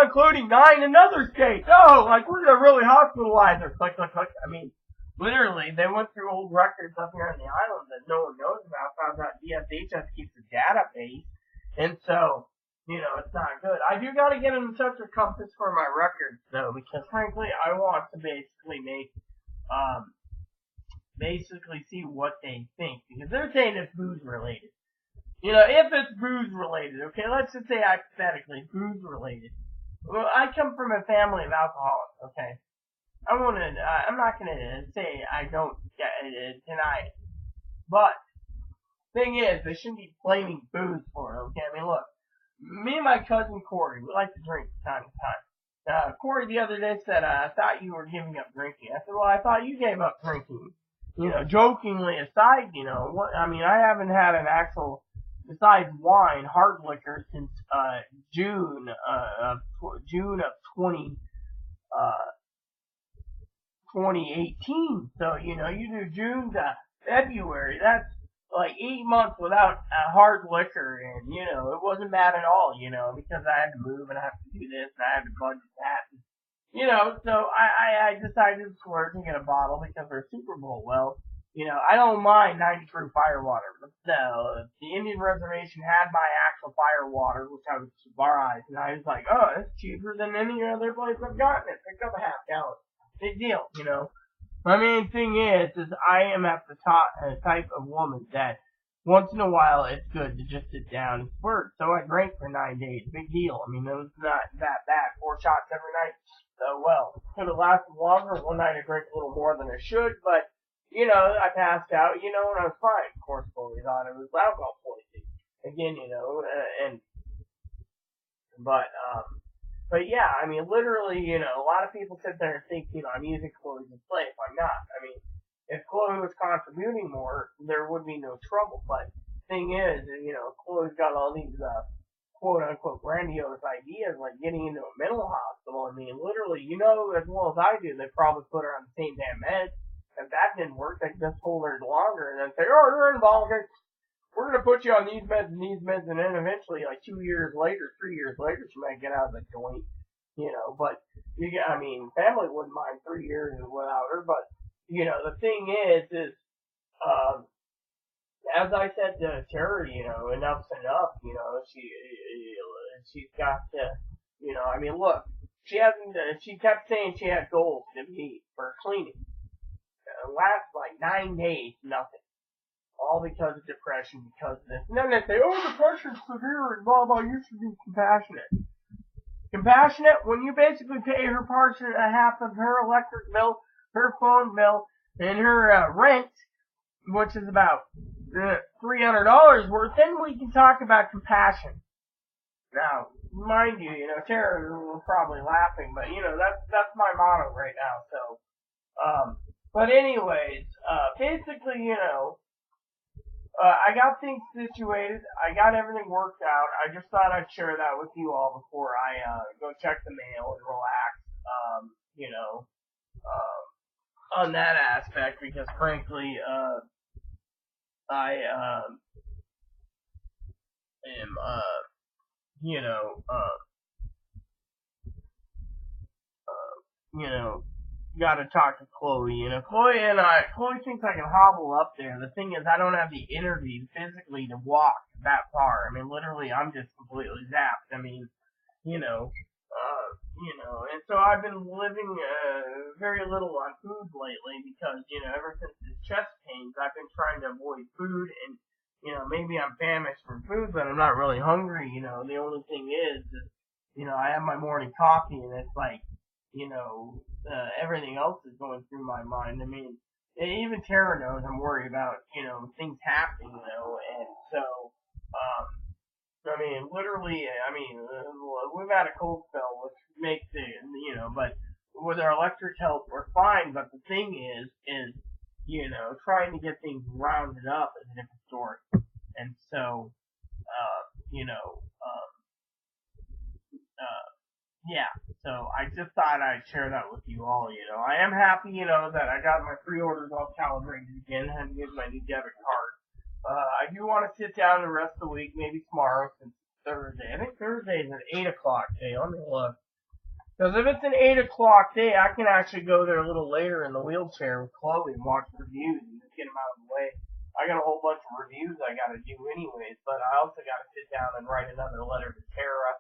including 9 in other states. Oh, like, we're going to really hospitalize her. Click, click, click. I mean, literally, they went through old records up here on the island that no one knows about. Found out DSHS keeps a database. And so, it's not good. I do got to get in touch with Compass for my records, though, because frankly, I want to basically see what they think, because they're saying it's booze related. If it's booze related, okay, let's just say hypothetically, booze related. Well, I come from a family of alcoholics, okay? I'm not gonna say I don't deny it. But, thing is, they shouldn't be blaming booze for it, okay? I mean, look, me and my cousin Corey, we like to drink from time to time. Corey the other day said, I thought you were giving up drinking. I said, well, I thought you gave up drinking. Jokingly aside, I haven't had an actual, besides wine, hard liquor since June of 2018. So you do June to February. That's like 8 months without hard liquor, and it wasn't bad at all. Because I had to move and I had to do this and I had to budget that. So I decided to splurge and get a bottle because they're Super Bowl. Well, I don't mind 90 proof fire water. But the Indian reservation had my actual fire water, which I was surprised, and I was like, oh, it's cheaper than any other place I've gotten it. Picked up a half gallon. Big deal, My main thing is I am at the type of woman that once in a while it's good to just sit down and splurge. So I drank for 9 days. Big deal. I mean, it was not that bad. 4 shots every night. So, well, could have lasted longer. One night I drank a little more than I should, but, I passed out, and I was fine. Of course, Chloe thought it was alcohol poisoning. Again, but yeah, I mean, literally, a lot of people sit there and think, I'm using Chloe as a slave. I'm not. I mean, if Chloe was contributing more, there would be no trouble. But thing is, Chloe's got all these, quote unquote grandiose ideas like getting into a mental hospital. I mean, literally, as well as I do, they probably put her on the same damn meds. If that didn't work, they just hold her longer and then say, oh, you're involuntary. We're going to put you on these meds, and then eventually, like 2 years later, 3 years later, she might get out of the joint, but, family wouldn't mind 3 years without her, but, the thing is, as I said to Terry, enough's enough, she's got to, look, She hasn't. She kept saying she had goals to meet for cleaning. Last like 9 days, nothing. All because of depression, because of this. And then they say, oh, depression's severe and blah blah. You should be compassionate. Compassionate when you basically pay her portion of half of her electric bill, her phone bill, and her rent, which is about $300 worth. Then we can talk about compassion. Now, mind you, Tara was probably laughing, but that's my motto right now. So, but anyways, basically, I got things situated. I got everything worked out. I just thought I'd share that with you all before I go check the mail and relax. On that aspect, because frankly, I am gotta talk to Chloe. Chloe thinks I can hobble up there. The thing is, I don't have the energy physically to walk that far. I mean, literally, I'm just completely zapped. I mean, and so I've been living very little on food lately because, ever since the chest pains, I've been trying to avoid food and, maybe I'm famished for food, but I'm not really hungry, The only thing is, I have my morning coffee and it's like, everything else is going through my mind. I mean, even Tara knows I'm worried about, things happening, and so, I mean, literally, we've had a cold spell, which makes it, but with our electric help, we're fine, but the thing is, trying to get things rounded up is a different story. And so, yeah, so I just thought I'd share that with you all, I am happy, that I got my pre-orders all calibrated again and get my new debit card. I do want to sit down the rest of the week, maybe tomorrow since it's Thursday. I think Thursday is an 8 o'clock day. Let me look. Because if it's an 8 o'clock day, I can actually go there a little later in the wheelchair with Chloe and watch reviews and just get them out of the way. I got a whole bunch of reviews I got to do anyways, but I also got to sit down and write another letter to Tara,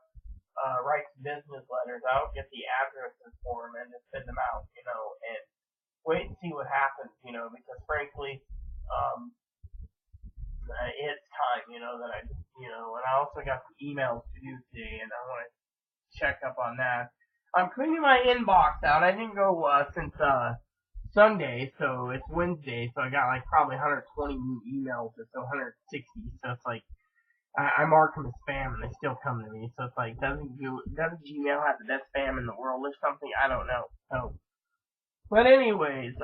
write some business letters out, get the addresses for them, and just send them out, and wait and see what happens, because frankly, it's time, that and I also got some emails to do today, and I want to check up on that. I'm cleaning my inbox out. I didn't go since Sunday, so it's Wednesday, so I got like probably 120 new emails or so, 160. So it's like I mark them as spam, and they still come to me. So it's like doesn't Gmail have the best spam in the world or something? I don't know. So. But anyways,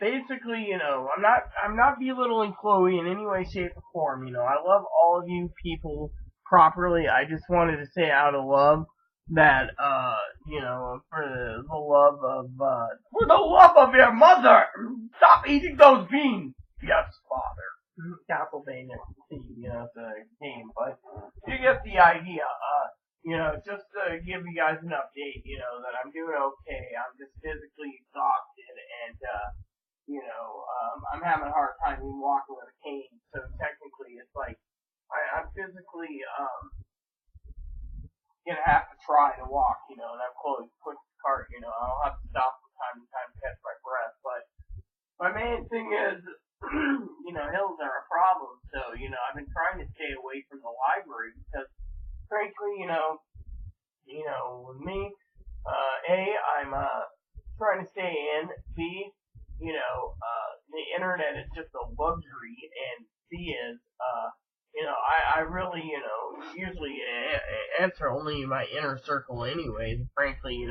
basically, I'm not belittling Chloe in any way, shape, or form. I love all of you people properly. I just wanted to say out of love that, for the love of your mother, stop eating those beans. Yes, Father. Castlevania theme, it's a game, but you get the idea. Just to give you guys an update, that I'm doing okay. I'm just physically exhausted, and I'm having a hard time even walking with a cane. So technically, it's like I'm physically gonna have to try to walk, and I'm close push the cart, I'll have to stop from time to time to catch my breath. But my main thing is, hills are a problem. So I've been trying to stay away from the library because, frankly, with me, I'm trying to stay in. B, the internet is just a luxury, and C is, I really, usually answer only my inner circle anyways. Frankly,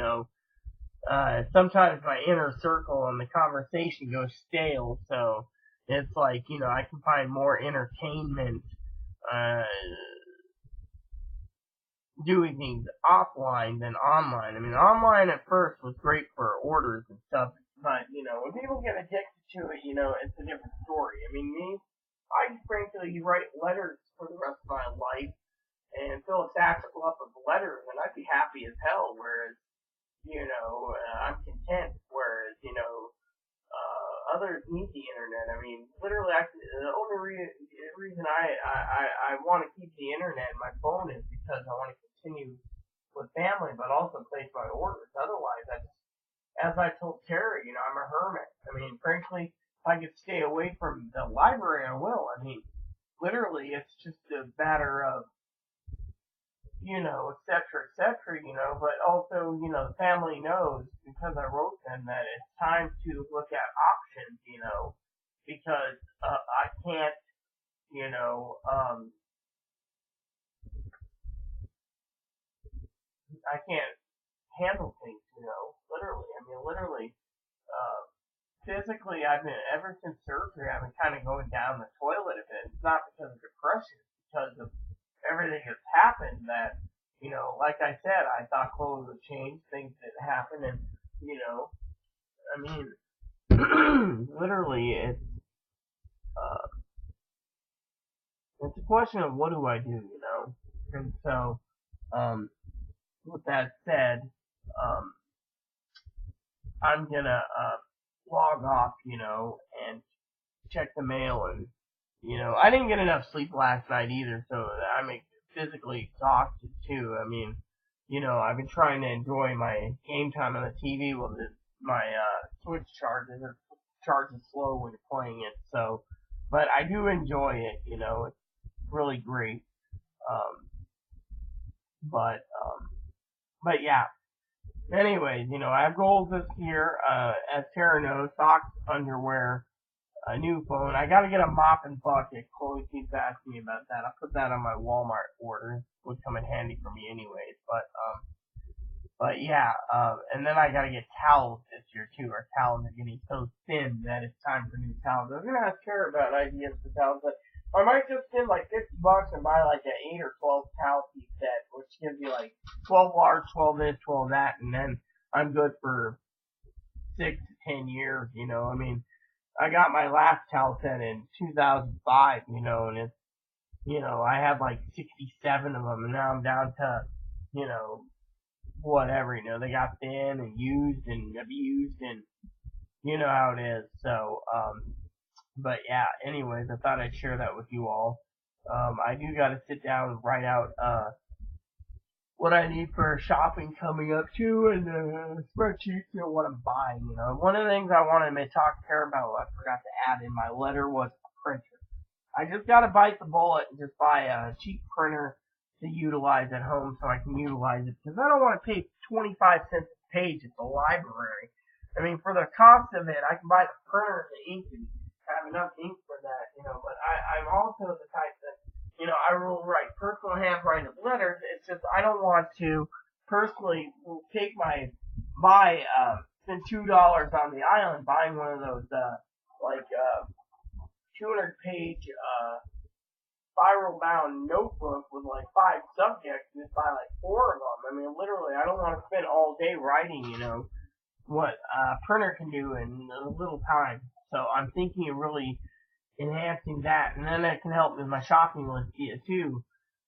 sometimes my inner circle and the conversation goes stale, so it's like, I can find more entertainment, doing things offline than online. I mean, online at first was great for orders and stuff, but, when people get addicted to it, it's a different story. I mean, I frankly write letters for the rest of my life and fill a satchel up of letters, and I'd be happy as hell, whereas, I'm content, whereas, others need the internet. I mean, literally, the only reason I want to keep the internet in my phone is because I want to continue with family, but also place my orders. Otherwise, as I told Terry, I'm a hermit. I mean, frankly, if I could stay away from the library, I will. I mean, literally, it's just a matter of, et cetera, et cetera, but also, the family knows, because I wrote them, that it's time to look at options, because I can't, I can't handle things, literally. I mean, literally, uh, physically, I've been, ever since surgery, I've been kind of going down the toilet a bit. It's not because of depression, it's because of everything that's happened that, like I said, I thought clothes would change, things didn't happen, and, I mean, literally, uh, it's a question of what do I do, and so, with that said, um, I'm gonna, log off, and check the mail, and, I didn't get enough sleep last night either, so I'm physically exhausted too. I mean, I've been trying to enjoy my game time on the TV while my Switch charges. It charges slow when you're playing it, so, but I do enjoy it. It's really great. Um, but yeah. Anyways, I have goals this year. As Tara knows, socks, underwear, a new phone. I gotta get a mop and bucket. Chloe keeps asking me about that. I put that on my Walmart order. Would come in handy for me anyways. But yeah, and then I gotta get towels this year too. Our towels are getting so thin that it's time for new towels. I was gonna ask Tara about ideas for towels, but I might just spend like $50 and buy like an 8 or 12 towel piece set, which gives you like 12 large, 12 this, 12 that, and then I'm good for 6 to 10 years. I mean, I got my last towel set in 2005, and it's, I had like 67 of them, and now I'm down to, whatever, they got thin and used and abused, and you know how it is. So, but yeah, anyways, I thought I'd share that with you all. I do gotta sit down and write out, what I need for shopping coming up too, and spreadsheets, what I'm buying. One of the things I wanted to talk to her about, I forgot to add in my letter, was a printer. I just gotta bite the bullet and just buy a cheap printer to utilize at home so I can utilize it, because I don't want to pay 25 cents a page at the library. I mean, for the cost of it, I can buy the printer and the ink and have enough ink for that, but I'm also the type that, I will write personal handwriting letters. It's just I don't want to personally spend $2 on the island buying one of those, 200-page, spiral bound notebook with like 5 subjects and just buy like 4 of them. I mean, literally, I don't want to spend all day writing, what a printer can do in a little time. So I'm thinking of really enhancing that, and then that can help with my shopping list too.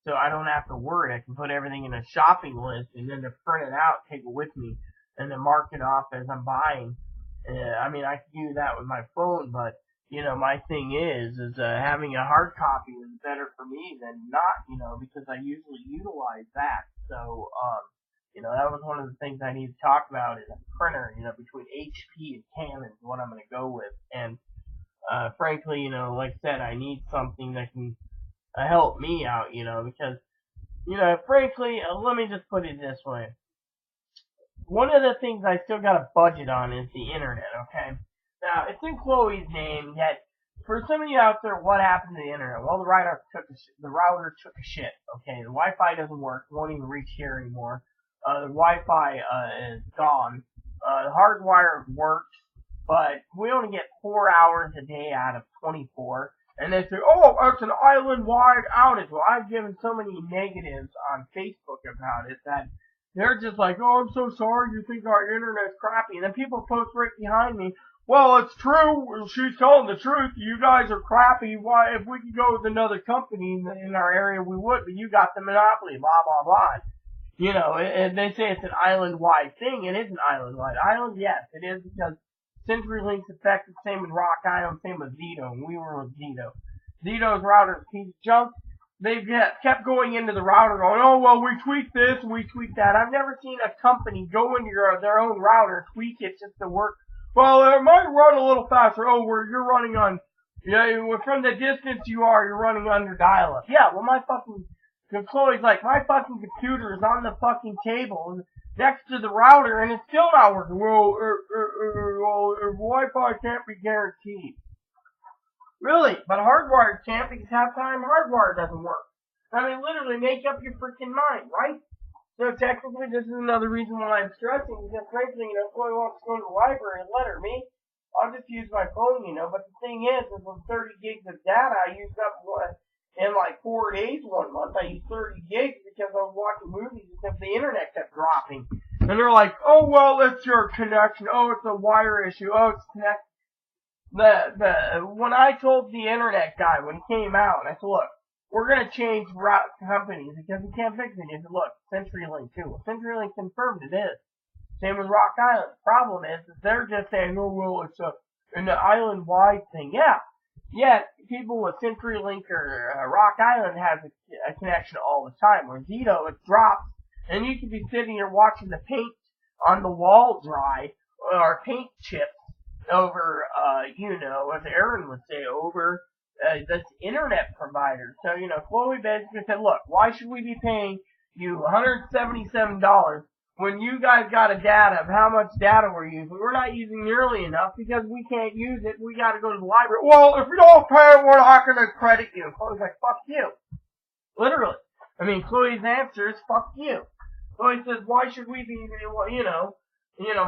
So I don't have to worry. I can put everything in a shopping list and then to print it out, take it with me, and then mark it off as I'm buying. I mean, I can do that with my phone, but my thing is having a hard copy is better for me than not, because I usually utilize that. So, that was one of the things I need to talk about is a printer, between HP and Canon is what I'm going to go with. And, frankly, like I said, I need something that can help me out, because, frankly, let me just put it this way. One of the things I still got a budget on is the internet, okay? Now, it's in Chloe's name, yet for some of you out there, what happened to the internet? Well, the router took a shit, okay? The Wi-Fi doesn't work, won't even reach here anymore. The Wi-Fi is gone. The hardwire works, but we only get 4 hours a day out of 24. And they say, oh, it's an island-wide outage. Well, I've given so many negatives on Facebook about it that they're just like, oh, I'm so sorry, you think our internet's crappy. And then people post right behind me, well, it's true, she's telling the truth, you guys are crappy, why, if we could go with another company in our area, we would, but you got the monopoly, blah, blah, blah. And they say it's an island-wide thing. It is an island-wide. Island, yes, it is, because CenturyLink's affected, same with Rock Island, same with Zito, and we were with Zito. Zito's router is a piece of junk. they've kept going into the router going, oh, well, we tweaked this, we tweaked that. I've never seen a company go into their own router, tweak it just to work. Well, it might run a little faster. Oh, you're running on, from the distance you're running under dial-up. Yeah, well, Chloe's like, my fucking computer is on the fucking table next to the router and it's still not working. Well, Wi-Fi can't be guaranteed. Really? But hardwired can't, because half the time hardwired doesn't work. I mean, literally, make up your freaking mind, right? So technically, this is another reason why I'm stressing, because frankly, if Chloe wants to go to the library and let her, I'll just use my phone, but the thing is with 30 gigs of data, I used up in like 4 days one month, I used 30 gigs because I was watching movies because the internet kept dropping. And they're like, oh, well, it's your connection. Oh, it's a wire issue. Oh, it's connected. When I told the internet guy when he came out, I said, look, we're gonna change route companies because we can't fix it. He said, look, CenturyLink too. Well, CenturyLink confirmed it is. Same with Rock Island. The problem is they're just saying, oh, well, it's an island-wide thing. Yeah. Yet, people with CenturyLink or Rock Island have a connection all the time. Where Zito, it drops, and you can be sitting here watching the paint on the wall dry, or paint chips, over, as Aaron would say, over this internet provider. So, Chloe basically said, look, why should we be paying you $177 when you guys got a data of how much data we're using? We're not using nearly enough because we can't use it. We got to go to the library. Well, if we don't pay, we're not going to credit you. And Chloe's like, fuck you. Literally. I mean, Chloe's answer is, fuck you. Chloe says, why should we be,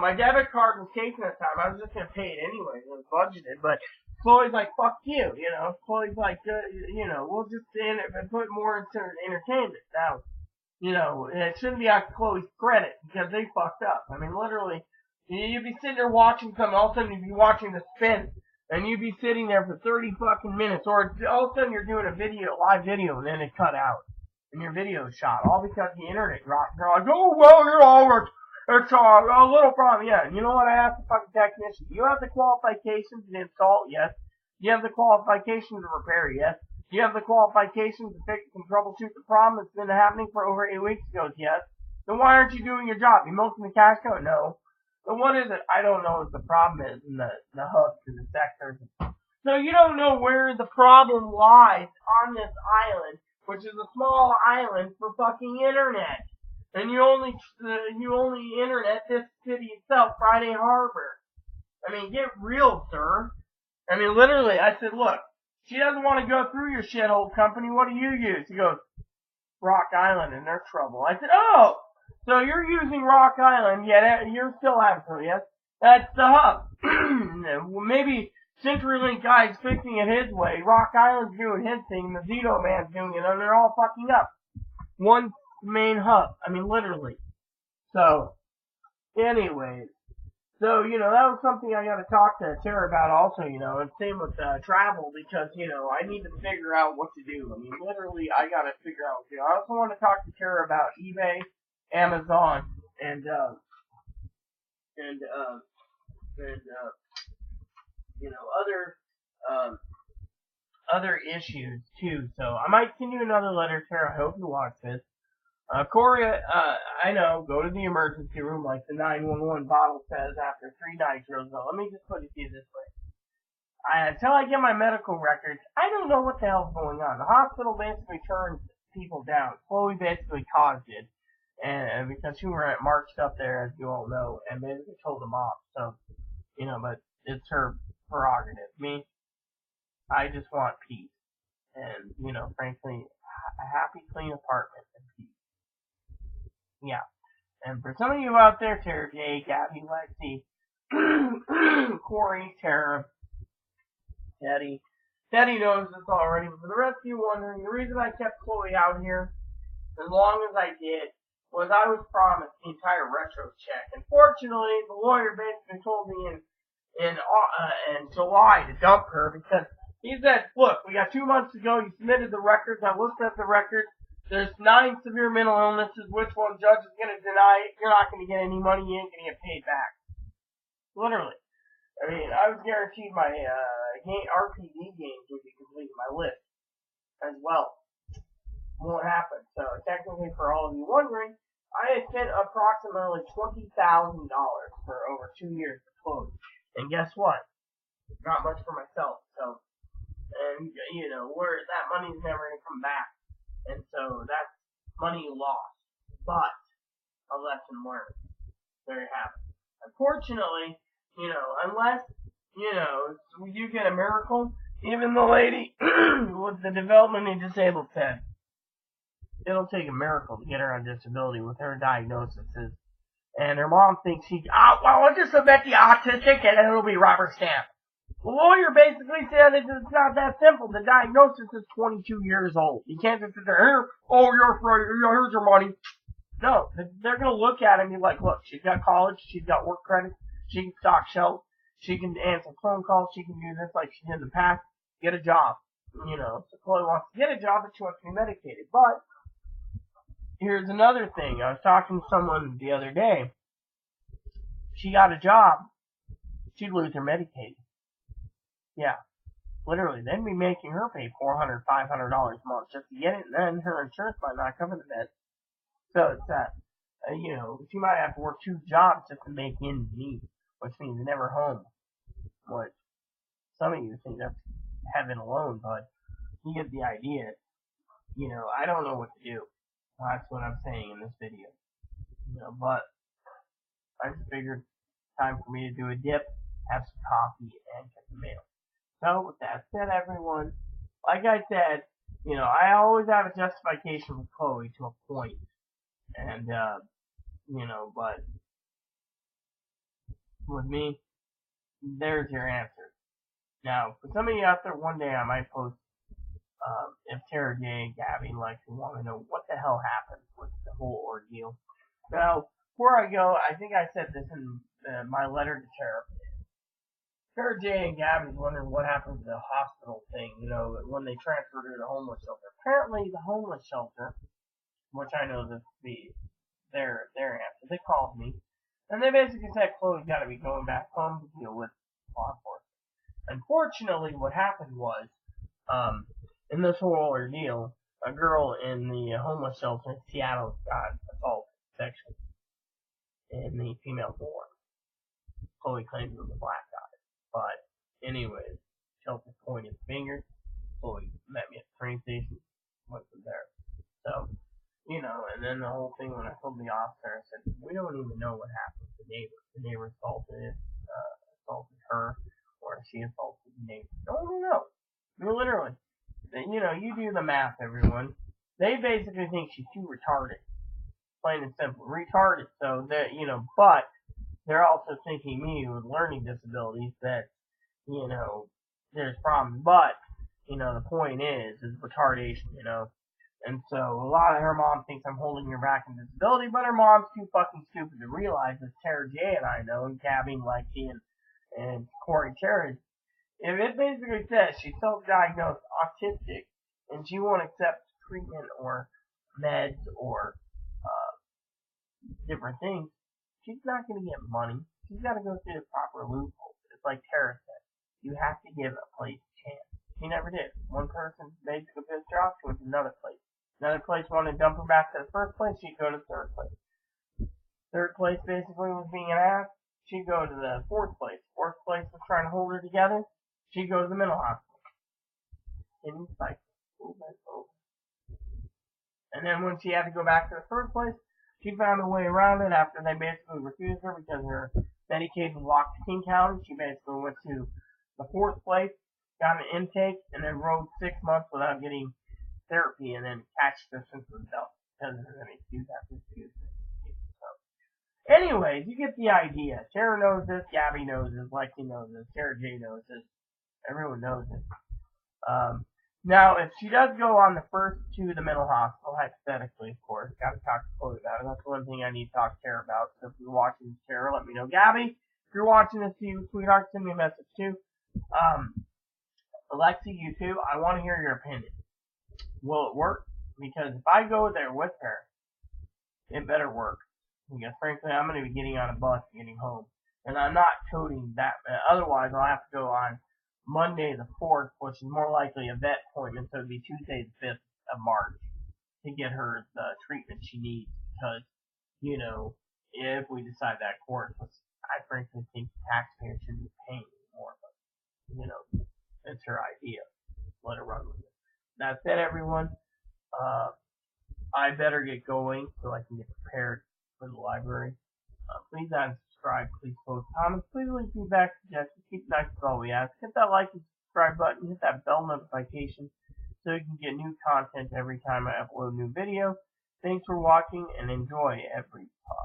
my debit card was taken at the time. I was just going to pay it anyway. It was budgeted. But Chloe's like, fuck you. Chloe's like, we'll just put more into entertainment. Now, it shouldn't be on Chloe's credit because they fucked up. I mean, literally, you'd be sitting there watching something, all of a sudden you'd be watching the spin, and you'd be sitting there for 30 fucking minutes, or all of a sudden you're doing a live video, and then it cut out, and your video is shot, all because the internet dropped. They're like, oh, well, it's a little problem. Yeah, and you know what? I asked the fucking technician, do you have the qualifications to install? Yes. Do you have the qualifications to repair? Yes. Do you have the qualifications to fix and troubleshoot the problem that's been happening for over 8 weeks ago? Yes. Then why aren't you doing your job? You milking the cash cow? No. Then what is it? I don't know what the problem is in the hubs and the sectors. So you don't know where the problem lies on this island, which is a small island for fucking internet. And you only internet this city itself, Friday Harbor. I mean, get real, sir. I mean, literally, I said, look, she doesn't want to go through your shithole company. What do you use? He goes, Rock Island, and they're trouble. I said, oh, so you're using Rock Island. Yeah, you're still having to, yes? That's the hub. Well, maybe CenturyLink guy's fixing it his way. Rock Island's doing his thing. The Zito man's doing it, and they're all fucking up. One main hub. I mean, literally. So, anyways. So, that was something I gotta talk to Tara about also, and same with travel, because, I need to figure out what to do. I mean, literally, I gotta figure out what to do. I also want to talk to Tara about eBay, Amazon, and other issues, too. So, I might send you another letter, Tara. I hope you watch this. Corey, I know, go to the emergency room like the 911 bottle says after 3 nights or so. Let me just put it to you this way. Until I get my medical records, I don't know what the hell's going on. The hospital basically turns people down. Chloe basically caused it. And because she marched up there, as you all know, and basically told them off. So, but it's her prerogative. Me, I just want peace. And, frankly, a happy, clean apartment and peace. Yeah. And for some of you out there, Tara J, Gabby, Lexi, Corey, Tara, Teddy knows this already, but for the rest of you wondering, the reason I kept Chloe out here as long as I did was I was promised the entire retro check. And fortunately, the lawyer basically told me in July to dump her because he said, look, we got 2 months to go, you submitted the records, I looked at the records, there's 9 severe mental illnesses, which one judge is going to deny it, you're not going to get any money, you ain't going to get paid back. Literally. I mean, I was guaranteed my RPG games would be completed, my list, as well. won't happen. So technically, for all of you wondering, I had spent approximately $20,000 for over 2 years for clothes. And guess what? Not much for myself. So, and where that money's never gonna come back. And so that's money lost. But a lesson learned. There you have it. Unfortunately, unless, we do get a miracle, even the lady with the developmentally disabled said, it'll take a miracle to get her on disability with her diagnosis. And her mom thinks I'll just submit the autistic and it'll be rubber stamp. The lawyer basically said it's not that simple. The diagnosis is 22 years old. You can't just sit there, you're afraid, here's your money. No, they're going to look at it and be like, look, she's got college, she's got work credits, she can stock shelves, she can answer phone calls, she can do this like she did in the past, get a job. So Chloe wants to get a job, but she wants to be medicated. But here's another thing. I was talking to someone the other day. She got a job, she'd lose her Medicaid. Yeah, literally. They'd be making her pay $400, $500 a month just to get it, and then her insurance might not cover the meds. So it's that, she might have to work 2 jobs just to make ends meet, which means never home. Which some of you think that's heaven alone, but you get the idea. I don't know what to do. That's what I'm saying in this video. But I just figured time for me to do a dip, have some coffee, and check the mail. So with that said, everyone, like I said, I always have a justification with Chloe to a point. And, but with me, there's your answer. Now, for some of you out there, one day I might post, if Tara J and Gabby like to want to know what the hell happened with the whole ordeal. Now, before I go, I think I said this in my letter to Tara. Tara J and Gabby's wondering what happened to the hospital thing, when they transferred her to the homeless shelter. Apparently, the homeless shelter, which I know this to be their answer, they called me, and they basically said Chloe's got to be going back home to deal with law enforcement. Unfortunately, what happened was, in this whole ordeal, a girl in the homeless shelter in Seattle got assaulted sexually in the female ward. Chloe claims it was a black guy. But, anyways, shelter pointed fingers. Chloe met me at the train station. Went from there. So, and then the whole thing when I told the officer, I said, we don't even know what happened to the neighbor. The neighbor assaulted her, or she assaulted the neighbor. Don't know. I mean, literally. You do the math, everyone. They basically think she's too retarded. Plain and simple. Retarded. So, but they're also thinking me with learning disabilities that, there's problems. But, the point is retardation, And so a lot of her mom thinks I'm holding her back in disability, but her mom's too fucking stupid to realize, as Tara J and I know, and Gabby and Lexi and Corey Cherry. If it basically says she's self-diagnosed autistic and she won't accept treatment or meds or different things, she's not going to get money. She's got to go through the proper loopholes. It's like Tara said. You have to give a place a chance. She never did. One person basically pissed her off, she went to another place. Another place wanted to dump her back to the first place, she'd go to the third place. Third place basically was being an ass, she'd go to the fourth place. Fourth place was trying to hold her together, she'd go to the mental hospital. And it's like, and then when she had to go back to the third place, she found a way around it after they basically refused her because her Medicaid was locked in King County. She basically went to the fourth place, got an intake, and then rode 6 months without getting therapy, and then catched the sense of self because of an excuse after excuse. So, anyways, you get the idea. Tara knows this, Gabby knows this, Lexi knows this, Tara J knows this, everyone knows this. Now, if she does go on the first to the mental hospital, hypothetically, of course, gotta talk to Chloe about it. That's one thing I need to talk to Tara about. So if you're watching this, Tara, let me know. Gabby, if you're watching this, you sweetheart, send me a message too. Alexi, you too, I want to hear your opinion. Will it work? Because if I go there with her, it better work. Because frankly, I'm going to be getting on a bus and getting home. And I'm not toting that. Otherwise, I'll have to go on Monday the 4th, which is more likely a vet appointment, so it would be Tuesday the 5th of March. to get her the treatment she needs because, you know, if we decide that course, I frankly think taxpayers shouldn't be paying more, but, you know, it's her idea. Let her run with it. That's it, everyone. I better get going so I can get prepared for the library. Please like and subscribe. Please post comments. Please leave feedback, suggestions. Keep it nice is all we ask. Hit that like and subscribe button. Hit that bell notification so you can get new content every time I upload a new video. Thanks for watching and enjoy every part.